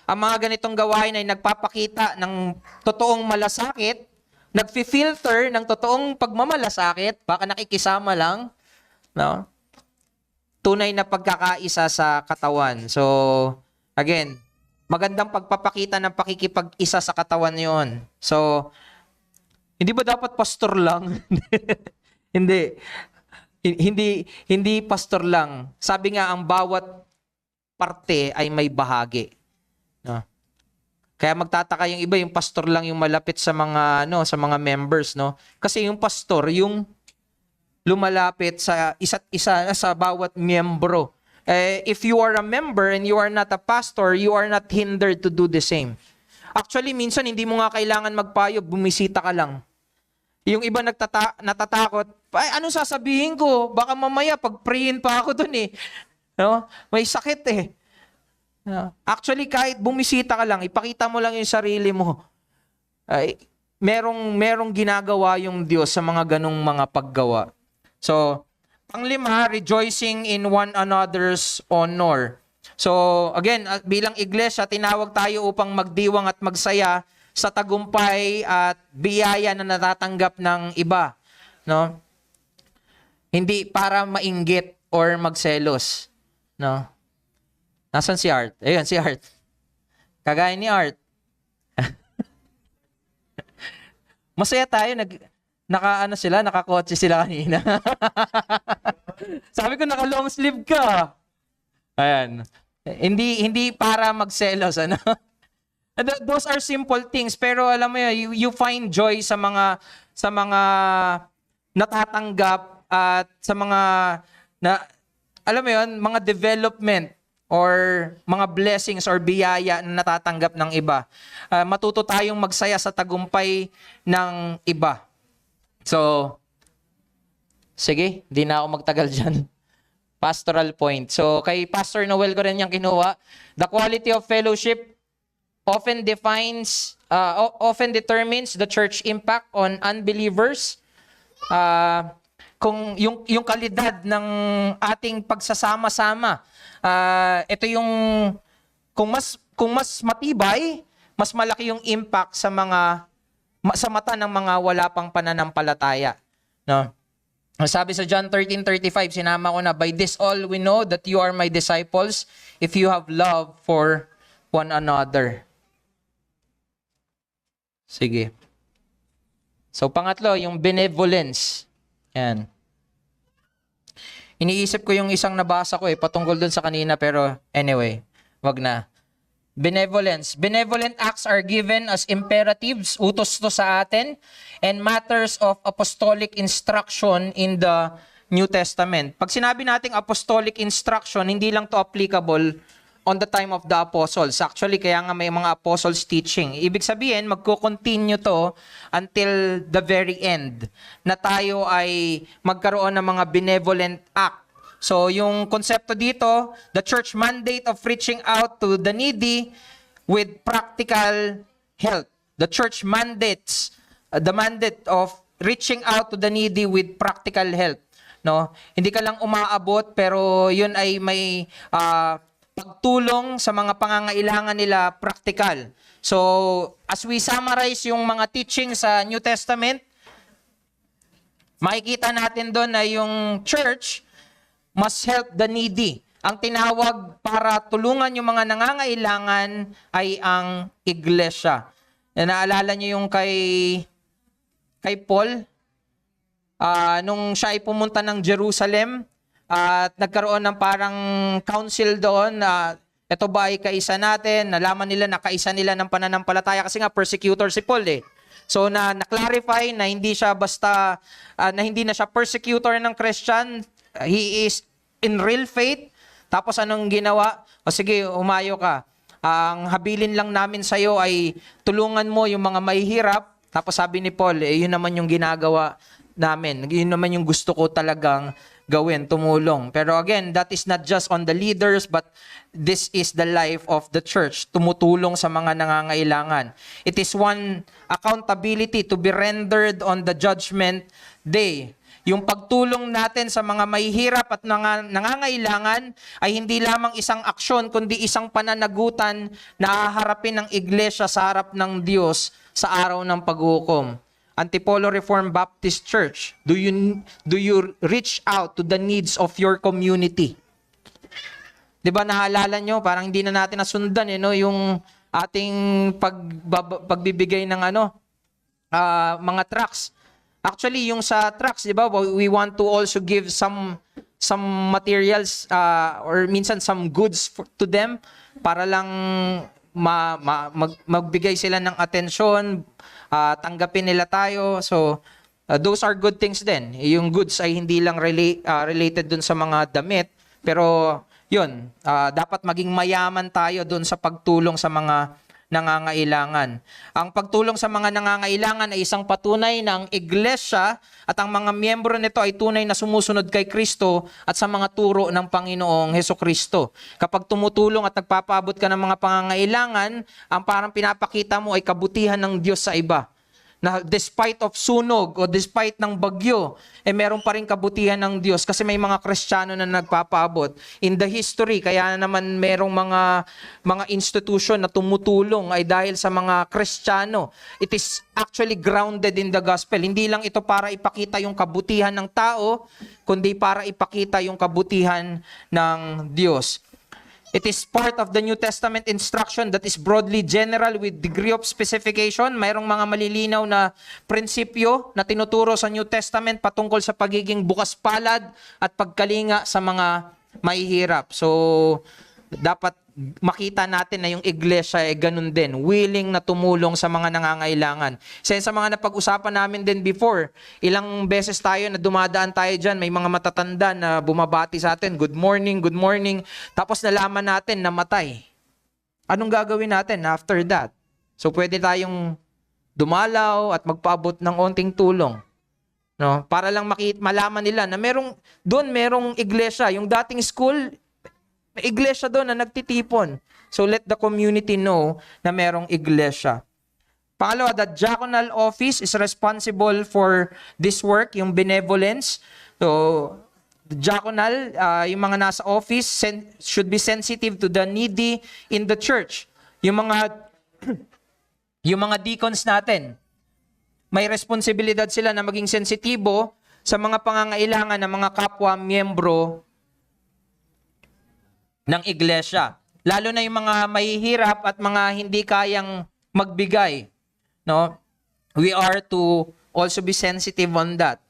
ang mga ganitong gawain ay nagpapakita ng totoong malasakit, nagfi-filter ng totoong pagmamalasakit, baka nakikisama lang, no? Tunay na pagkakaisa sa katawan. So, again, magandang pagpapakita ng pakikipag-isa sa katawan yon. So, hindi ba dapat pastor lang? Hindi. Hindi pastor lang. Sabi nga, ang bawat parte ay may bahagi. No? Kaya magtataka yung iba, yung pastor lang yung malapit sa mga members, no? Kasi yung pastor, yung lumalapit sa isa't isa, sa bawat miyembro. If you are a member and you are not a pastor, you are not hindered to do the same. Actually, minsan hindi mo nga kailangan magpayo, bumisita ka lang. Yung iba natatakot, anong sasabihin ko? Baka mamaya pag-prayin pa ako dun eh. No? May sakit eh. Actually, kahit bumisita ka lang, ipakita mo lang yung sarili mo. Merong ginagawa yung Diyos sa mga ganong mga paggawa. So, pang-5, rejoicing in one another's honor. So, again, bilang iglesia, tinawag tayo upang magdiwang at magsaya sa tagumpay at biyaya na natatanggap ng iba. No? Hindi para mainggit or magselos. No? Nasaan si Art? Ayun, si Art. Kagaya ni Art. Masaya tayo, nakakotse sila kanina. Sabi ko, naka-long sleeve ka. Ayan. Hindi para magselos, ano? Those are simple things, pero alam mo yun, you find joy sa mga natatanggap at sa mga alam mo yun, mga development or mga blessings or biyaya na natatanggap ng iba. Matuto tayong magsaya sa tagumpay ng iba. So, sige, di na ako magtagal dyan. Pastoral point. So, kay Pastor Noel ko rin yung kinuha. The quality of fellowship often determines the church impact on unbelievers. Kung yung kalidad ng ating pagsasama-sama, ito yung kung mas matibay, mas malaki yung impact sa mata ng mga wala pang pananampalataya, no? Sabi sa John 13:35, sinama ko na, by this all we know that you are my disciples if you have love for one another. Sige. So pangatlo, yung benevolence. Yan. Iniisip ko yung isang nabasa ko patungkol dun sa kanina, pero anyway, wag na. Benevolence. Benevolent acts are given as imperatives, utos to sa atin, and matters of apostolic instruction in the New Testament. Pag sinabi nating apostolic instruction, hindi lang to applicable on the time of the apostles. Actually, kaya nga may mga apostles teaching. Ibig sabihin, magko-continue to until the very end, na tayo ay magkaroon ng mga benevolent act. So, yung konsepto dito, the church mandate of reaching out to the needy with practical help. The church mandates, the mandate of reaching out to the needy with practical help. No? Hindi ka lang umaabot, pero yun ay may pagtulong sa mga pangangailangan nila practical. So, as we summarize yung mga teaching sa New Testament, makikita natin doon na yung church must help the needy. Ang tinawag para tulungan yung mga nangangailangan ay ang iglesia. Naalala niyo yung kay Paul, nung siya ay pumunta ng Jerusalem at nagkaroon ng parang council doon, ito ba ay kaisa natin? Nalaman nila na kaisa nila ng pananampalataya kasi nga persecutor si Paul So na-clarify na hindi siya basta, na hindi na siya persecutor ng Christian, he is in real faith. Tapos anong ginawa? O sige, umayo ka. Ang habilin lang namin sa'yo ay tulungan mo yung mga mahihirap. Tapos sabi ni Paul, yun naman yung ginagawa namin. Yun naman yung gusto ko talagang gawin, tumulong. Pero again, that is not just on the leaders, but this is the life of the church, tumutulong sa mga nangangailangan. It is one accountability to be rendered on the judgment day. Yung pagtulong natin sa mga mahihirap at nangangailangan ay hindi lamang isang aksyon, kundi isang pananagutan na haharapin ng iglesia sa harap ng Diyos sa araw ng paghukom. Antipolo Reformed Baptist Church, do you reach out to the needs of your community? 'Di ba naalala nyo, parang hindi na natin nasundan yung ating pagbibigay ng mga tracts. Actually, yung sa tracts, 'di ba, we want to also give some materials or minsan some goods to them para lang magbigay sila ng atensyon, tanggapin nila tayo. So, those are good things din. Yung goods ay hindi lang related dun sa mga damit, pero yun, dapat maging mayaman tayo dun sa pagtulong sa mga nangangailangan. Ang pagtulong sa mga nangangailangan ay isang patunay na ang iglesia at ang mga miyembro nito ay tunay na sumusunod kay Kristo at sa mga turo ng Panginoong Hesukristo. Kapag tumutulong at nagpapaabot ka ng mga pangangailangan, ang parang pinapakita mo ay kabutihan ng Diyos sa iba. Na despite of sunog o despite ng bagyo, meron pa rin kabutihan ng Diyos kasi may mga Kristiyano na nagpapaabot. In the history, kaya naman merong mga institution na tumutulong ay dahil sa mga Kristiyano. It is actually grounded in the gospel. Hindi lang ito para ipakita yung kabutihan ng tao, kundi para ipakita yung kabutihan ng Diyos. It is part of the New Testament instruction that is broadly general with degree of specification. Mayroong mga malilinaw na prinsipyo na tinuturo sa New Testament patungkol sa pagiging bukas palad at pagkalinga sa mga mahihirap. So, dapat makita natin na yung iglesia ay ganun din, willing na tumulong sa mga nangangailangan. Sa mga napag-usapan namin din before, ilang beses tayo na dumadaan tayo dyan, may mga matatanda na bumabati sa atin, good morning, tapos nalaman natin na matay. Anong gagawin natin after that? So pwede tayong dumalaw at magpaabot ng onting tulong. No? Para lang malaman nila na merong iglesia. Yung dating school, may iglesia doon na nagtitipon. So let the community know na merong iglesia. Pangalawa, the diaconal office is responsible for this work, yung benevolence. So, the diaconal, yung mga nasa office, should be sensitive to the needy in the church. Yung mga deacons natin, may responsibilidad sila na maging sensitibo sa mga pangangailangan ng mga kapwa miyembro ng iglesia. Lalo na yung mga mahihirap at mga hindi kayang magbigay. No? We are to also be sensitive on that.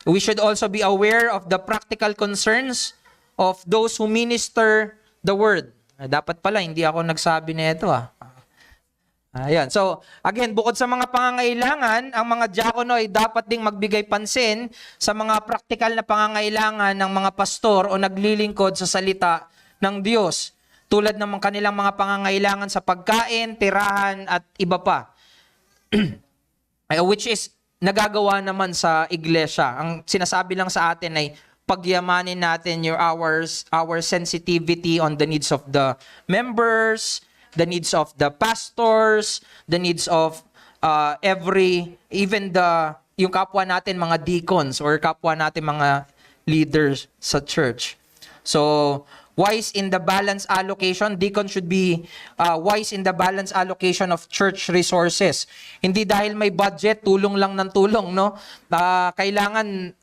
We should also be aware of the practical concerns of those who minister the word. Dapat pala, hindi ako nagsabi nito. Ayan. So, again, bukod sa mga pangangailangan, ang mga diakono ay dapat ding magbigay pansin sa mga practical na pangangailangan ng mga pastor o naglilingkod sa salita ng Diyos. Tulad ng kanilang mga pangangailangan sa pagkain, tirahan, at iba pa. Which is nagagawa naman sa iglesia. Ang sinasabi lang sa atin ay pagyamanin natin our sensitivity on the needs of the members, the needs of the pastors, the needs of yung kapwa natin mga deacons or kapwa natin mga leaders sa church. So, wise in the balance allocation. Deacon should be wise in the balance allocation of church resources. Hindi dahil may budget, tulong lang ng tulong, no? Kailangan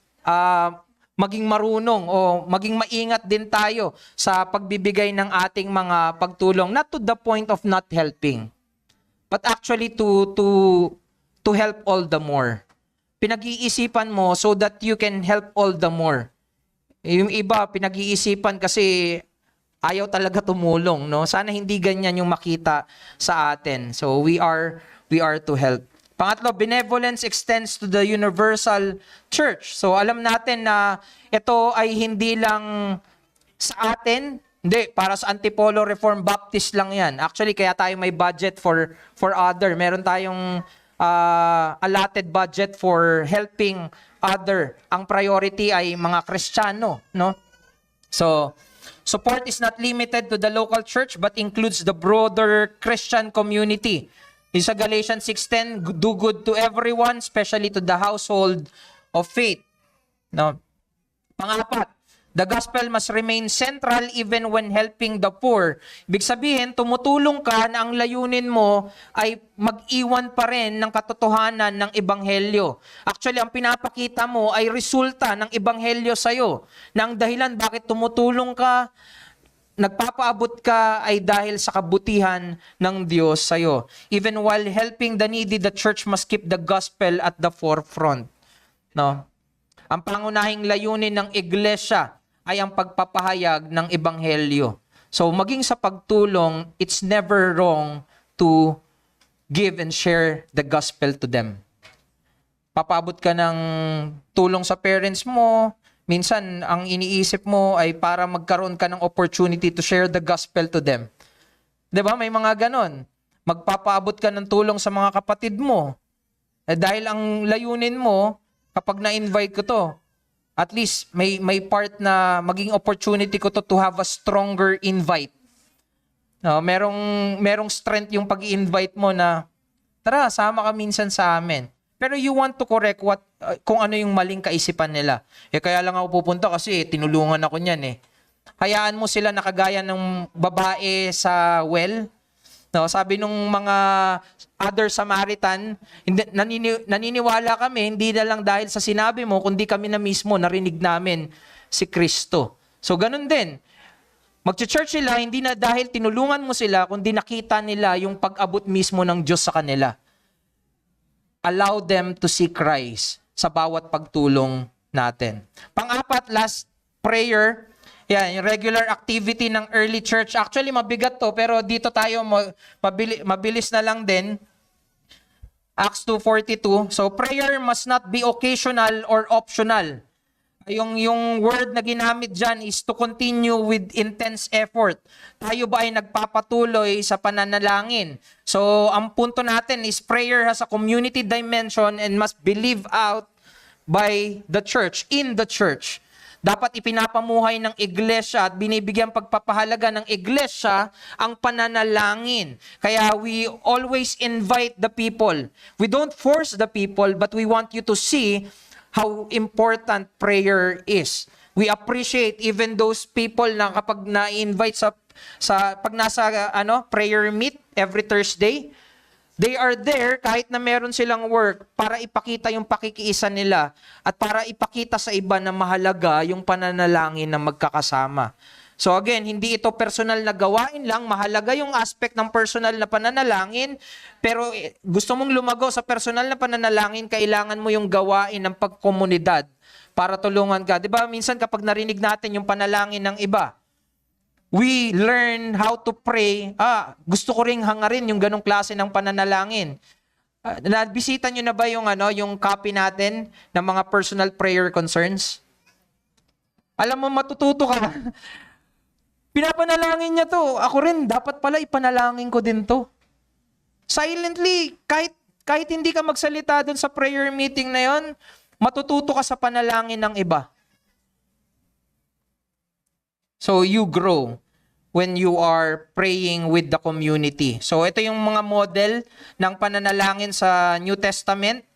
maging marunong o maging maingat din tayo sa pagbibigay ng ating mga pagtulong. Not to the point of not helping, but actually to help all the more. Pinag-iisipan mo so that you can help all the more. Yung iba, pinag-iisipan kasi ayaw talaga tumulong, no? Sana hindi ganyan yung makita sa atin. So we are to help. Pangatlo, benevolence extends to the universal church. So alam natin na ito ay hindi lang sa atin, hindi, para sa Antipolo Reformed Baptist lang yan. Actually, kaya tayo may budget for other. Meron tayong allotted budget for helping other. Ang priority ay mga Kristiyano, no? So, support is not limited to the local church but includes the broader Christian community. Sa Galatians 6:10, do good to everyone, especially to the household of faith. No? Pangapat, the gospel must remain central even when helping the poor. Ibig sabihin, tumutulong ka na ang layunin mo ay mag-iwan pa rin ng katotohanan ng ebanghelyo. Actually, ang pinapakita mo ay resulta ng ebanghelyo sa'yo. Na ang dahilan bakit tumutulong ka, nagpapaabot ka ay dahil sa kabutihan ng Diyos sa'yo. Even while helping the needy, the church must keep the gospel at the forefront. No? Ang pangunahing layunin ng iglesia ay ang pagpapahayag ng ebanghelyo. So maging sa pagtulong, it's never wrong to give and share the gospel to them. Papabot ka ng tulong sa parents mo, minsan ang iniisip mo ay para magkaroon ka ng opportunity to share the gospel to them. 'Di ba? May mga ganon. Magpapaabot ka ng tulong sa mga kapatid mo. Dahil ang layunin mo, kapag na-invite ko to, at least may part na maging opportunity ko to have a stronger invite. No, merong strength yung pag-i-invite mo na, tara, sama ka minsan sa amin. Pero you want to correct kung ano yung maling kaisipan nila. Kaya lang ako pupunta kasi tinulungan ako niyan . Hayaan mo sila nakagaya ng babae sa well. No, sabi nung mga other Samaritan, naniniwala kami, hindi na lang dahil sa sinabi mo, kundi kami na mismo narinig namin si Kristo. So ganun din. Mag-church sila, hindi na dahil tinulungan mo sila, kundi nakita nila yung pag-abot mismo ng Diyos sa kanila. Allow them to see Christ sa bawat pagtulong natin. Pang-apat, last prayer. Yan, yung regular activity ng early church. Actually, mabigat to, pero dito tayo mabilis na lang din. Acts 2:42. So, prayer must not be occasional or optional. Yung word na ginamit dyan is to continue with intense effort. Tayo ba ay nagpapatuloy sa pananalangin? So, ang punto natin is prayer has a community dimension and must be lived out by the church, in the church. Dapat ipinapamuhay ng iglesia at binibigyan pagpapahalaga ng iglesia ang pananalangin. Kaya we always invite the people. We don't force the people, but we want you to see how important prayer is. We appreciate even those people na kapag na-invite sa pag nasa prayer meet every Thursday, they are there kahit na meron silang work para ipakita yung pakikiisa nila at para ipakita sa iba na mahalaga yung pananalangin na magkakasama. So again, hindi ito personal na gawain lang, mahalaga yung aspect ng personal na pananalangin, pero gusto mong lumago sa personal na pananalangin, kailangan mo yung gawain ng pagkomunidad para tulungan ka. 'Di ba? Minsan kapag narinig natin yung panalangin ng iba, we learn how to pray. Gusto ko ring hangarin yung ganong klase ng pananalangin. Nabisita nyo na ba yung copy natin ng mga personal prayer concerns? Alam mo, matututo ka. Pinapanalangin niya to. Ako rin, dapat pala ipanalangin ko din to. Silently, kahit hindi ka magsalita dun sa prayer meeting na yon, matututo ka sa panalangin ng iba. So you grow when you are praying with the community. So ito yung mga model ng pananalangin sa New Testament.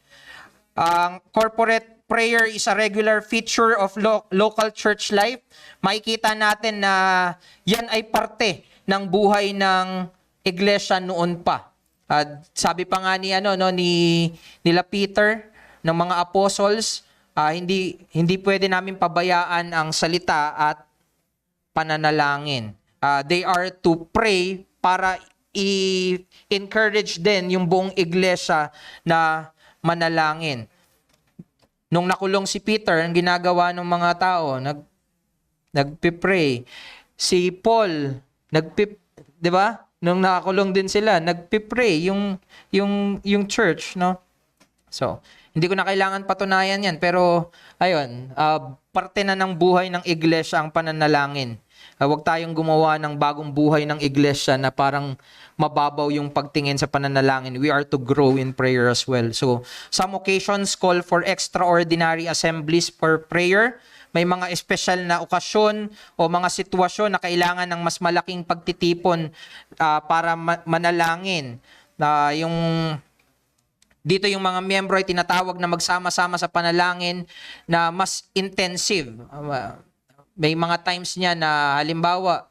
Corporate prayer is a regular feature of local church life. Makikita natin na yan ay parte ng buhay ng iglesia noon pa. Sabi pa nga nila Peter, ng mga apostles, hindi pwede namin pabayaan ang salita at pananalangin. They are to pray para i-encourage din yung buong iglesia na manalangin. Nung nakulong si Peter, ang ginagawa ng mga tao, nagpipray. Si Paul, di ba? Nung nakakulong din sila, nagpipray yung church, no? So, hindi ko na kailangan patunayan yan, pero ayun, parte na ng buhay ng iglesia ang pananalangin. Huwag tayong gumawa ng bagong buhay ng iglesia na parang mababaw yung pagtingin sa pananalangin. We are to grow in prayer as well. So, some occasions call for extraordinary assemblies for prayer. May mga espesyal na okasyon o mga sitwasyon na kailangan ng mas malaking pagtitipon para manalangin. Dito yung mga miyembro ay tinatawag na magsama-sama sa panalangin na mas intensive. May mga times niya na halimbawa,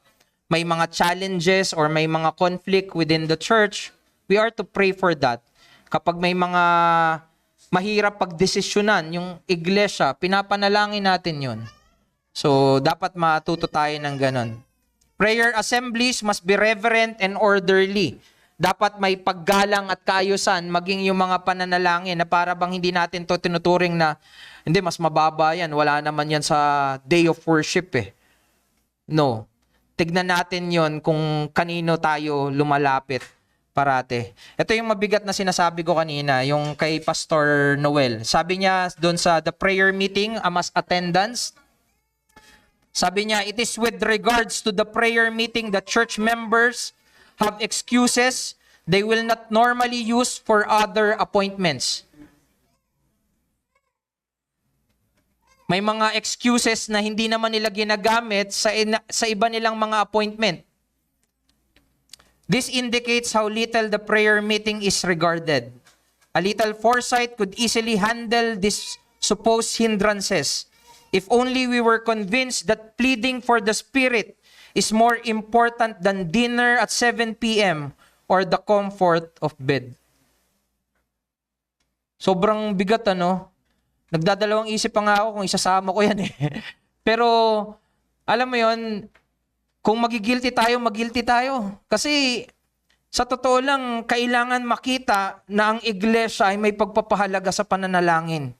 may mga challenges or may mga conflict within the church, we are to pray for that. Kapag may mga mahirap pagdesisyonan yung iglesia, pinapanalangin natin yun. So, dapat matuto tayo ng ganon. Prayer assemblies must be reverent and orderly. Dapat may paggalang at kaayusan, maging yung mga pananalangin na para bang hindi natin to tinuturing na, hindi, mas mababa yan, wala naman yan sa day of worship eh. No. Tignan natin yon kung kanino tayo lumalapit parate. Ito yung mabigat na sinasabi ko kanina, yung kay Pastor Noel. Sabi niya doon sa the prayer meeting, mass attendance, sabi niya, it is with regards to the prayer meeting that church members have excuses they will not normally use for other appointments. May mga excuses na hindi naman nila ginagamit sa iba nilang mga appointment. This indicates how little the prayer meeting is regarded. A little foresight could easily handle these supposed hindrances. If only we were convinced that pleading for the Spirit is more important than dinner at 7 p.m. or the comfort of bed. Sobrang bigat, ano? Nagdadalawang isip pa nga ako kung isasama ko yan eh. Pero, alam mo yon, kung magigilty tayo. Kasi, sa totoo lang, kailangan makita na ang iglesia ay may pagpapahalaga sa pananalangin.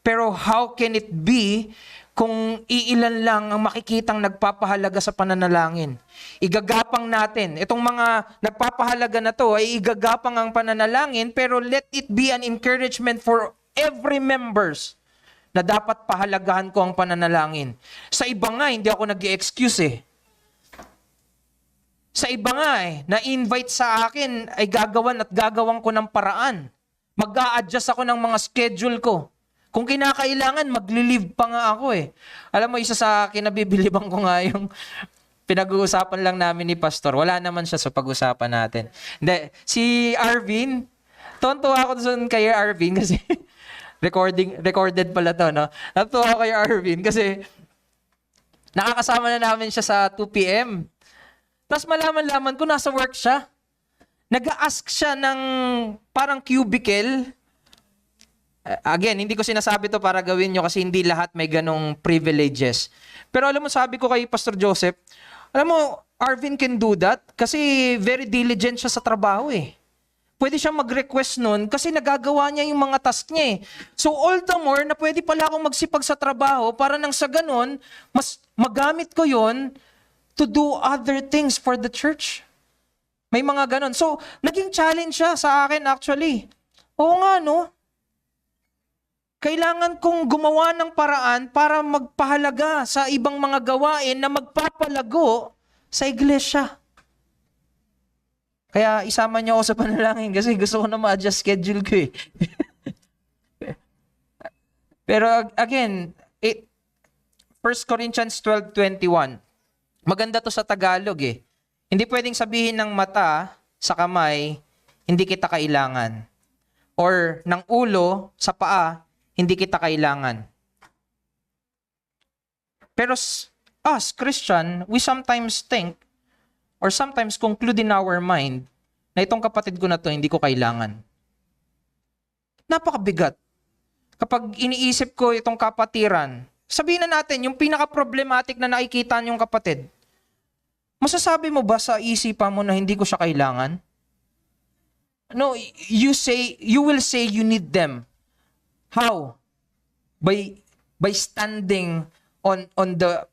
Pero how can it be kung iilan lang ang makikitang nagpapahalaga sa pananalangin? Igagapang natin. Itong mga nagpapahalaga na to ay igagapang ang pananalangin, pero let it be an encouragement for every members na dapat pahalagahan ko ang pananalangin. Sa iba nga, hindi ako nag-i-excuse eh. Sa iba nga na-invite sa akin ay gagawan ko ng paraan. Mag-a-adjust ako ng mga schedule ko. Kung kinakailangan, magli-leave pa nga ako eh. Alam mo, isa sa kinabibiliban ko nga yung pinag-uusapan lang namin ni Pastor. Wala naman siya sa pag-usapan natin. Hindi, si Arvin, tonto ako doon kay Arvin kasi recorded pala to, no? Natuwa ako kay Arvin kasi nakakasama na namin siya sa 2 p.m. Tapos malaman-laman ko nasa work siya. Nag-a-ask siya ng parang cubicle. Again, hindi ko sinasabi to para gawin nyo kasi hindi lahat may ganong privileges. Pero alam mo, sabi ko kay Pastor Joseph, alam mo, Arvin can do that kasi very diligent siya sa trabaho eh. Pwede siya mag-request nun kasi nagagawa niya yung mga task niya eh. So all the more na pwede pala akong magsipag sa trabaho para nang sa ganun, mas magamit ko yon to do other things for the church. May mga ganun. So, naging challenge siya sa akin actually. Oo nga, no? Kailangan kong gumawa ng paraan para magpahalaga sa ibang mga gawain na magpapalago sa iglesia. Kaya isama niyo ako sa panalangin kasi gusto ko na ma-adjust schedule ko eh. Pero again, 1 Corinthians 12:21. Maganda to sa Tagalog eh. Hindi pwedeng sabihin ng mata sa kamay, hindi kita kailangan. Or ng ulo sa paa, hindi kita kailangan. Pero us, Christian, we sometimes think or sometimes conclude in our mind na itong kapatid ko na to, hindi ko kailangan. Napakabigat. Kapag iniisip ko itong kapatiran, sabihin na natin, yung pinaka-problematic na nakikita niyong kapatid, masasabi mo ba sa isipan mo na hindi ko siya kailangan? No, you will say you need them. How? By standing on the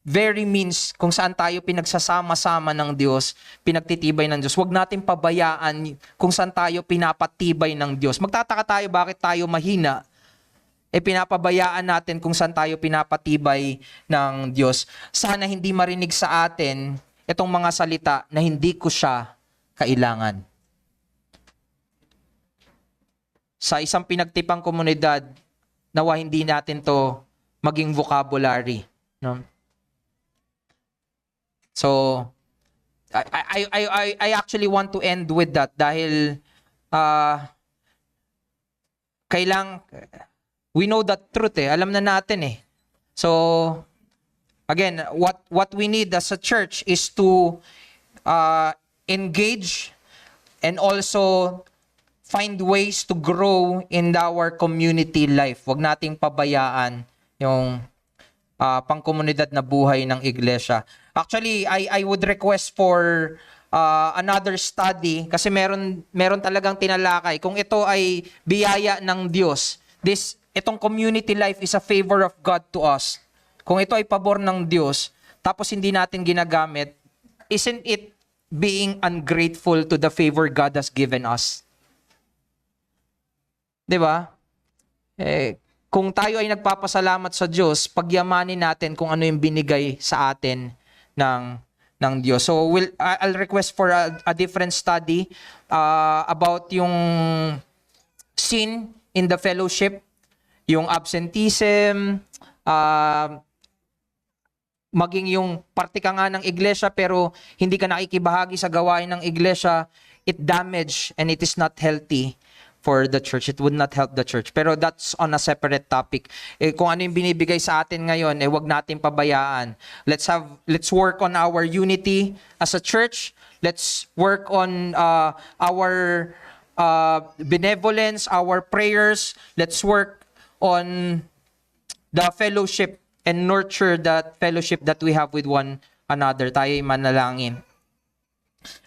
very means kung saan tayo pinagsasama-sama ng Diyos, pinagtitibay ng Diyos. Huwag natin pabayaan kung saan tayo pinapatibay ng Diyos. Magtataka tayo bakit tayo mahina. Pinapabayaan natin kung saan tayo pinapatibay ng Diyos. Sana hindi marinig sa atin itong mga salita na hindi ko siya kailangan. Sa isang pinagtipang komunidad, nawa hindi natin to maging vocabulary. No? So, I actually want to end with that dahil we know that truth eh. Alam na natin eh. So, again, what we need as a church is to engage and also find ways to grow in our community life. Huwag nating pabayaan yung pangkomunidad na buhay ng iglesia. Actually, I would request for another study kasi meron talagang tinalakay. Kung ito ay biyaya ng Diyos, itong community life is a favor of God to us. Kung ito ay pabor ng Diyos, tapos hindi natin ginagamit, isn't it being ungrateful to the favor God has given us? 'Di ba? Kung tayo ay nagpapasalamat sa Diyos, pagyamanin natin kung ano yung binigay sa atin ng Diyos. So I'll request for a different study about yung sin in the fellowship, yung absenteeism, maging yung parte ka nga ng iglesia pero hindi ka nakikibahagi sa gawain ng iglesia, it damage and it is not healthy for the church. It would not help the church. Pero that's on a separate topic. Kung ano yung binibigay sa atin ngayon, wag natin pabayaan. Let's work on our unity as a church. Let's work on our benevolence, our prayers. Let's work on the fellowship and nurture that fellowship that we have with one another. Tayo'y manalangin.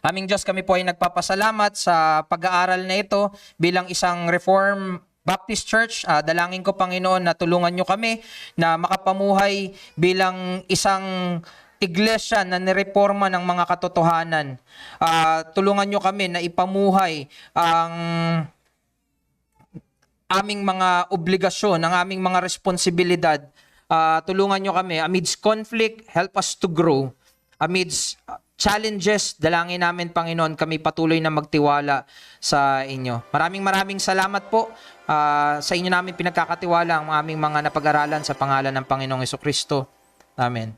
Aming Diyos, kami po ay nagpapasalamat sa pag-aaral na ito bilang isang Reformed Baptist Church. Dalangin ko, Panginoon, na tulungan nyo kami na makapamuhay bilang isang iglesia na nireforma ng mga katotohanan. Tulungan nyo kami na ipamuhay ang aming mga obligasyon, ang aming mga responsibilidad. Tulungan nyo kami amidst conflict, help us to grow. Amidst challenges, dalangin namin, Panginoon, kami patuloy na magtiwala sa inyo. Maraming salamat po sa inyo namin pinagkakatiwala ang aming mga napag-aralan sa pangalan ng Panginoong Hesukristo. Amen.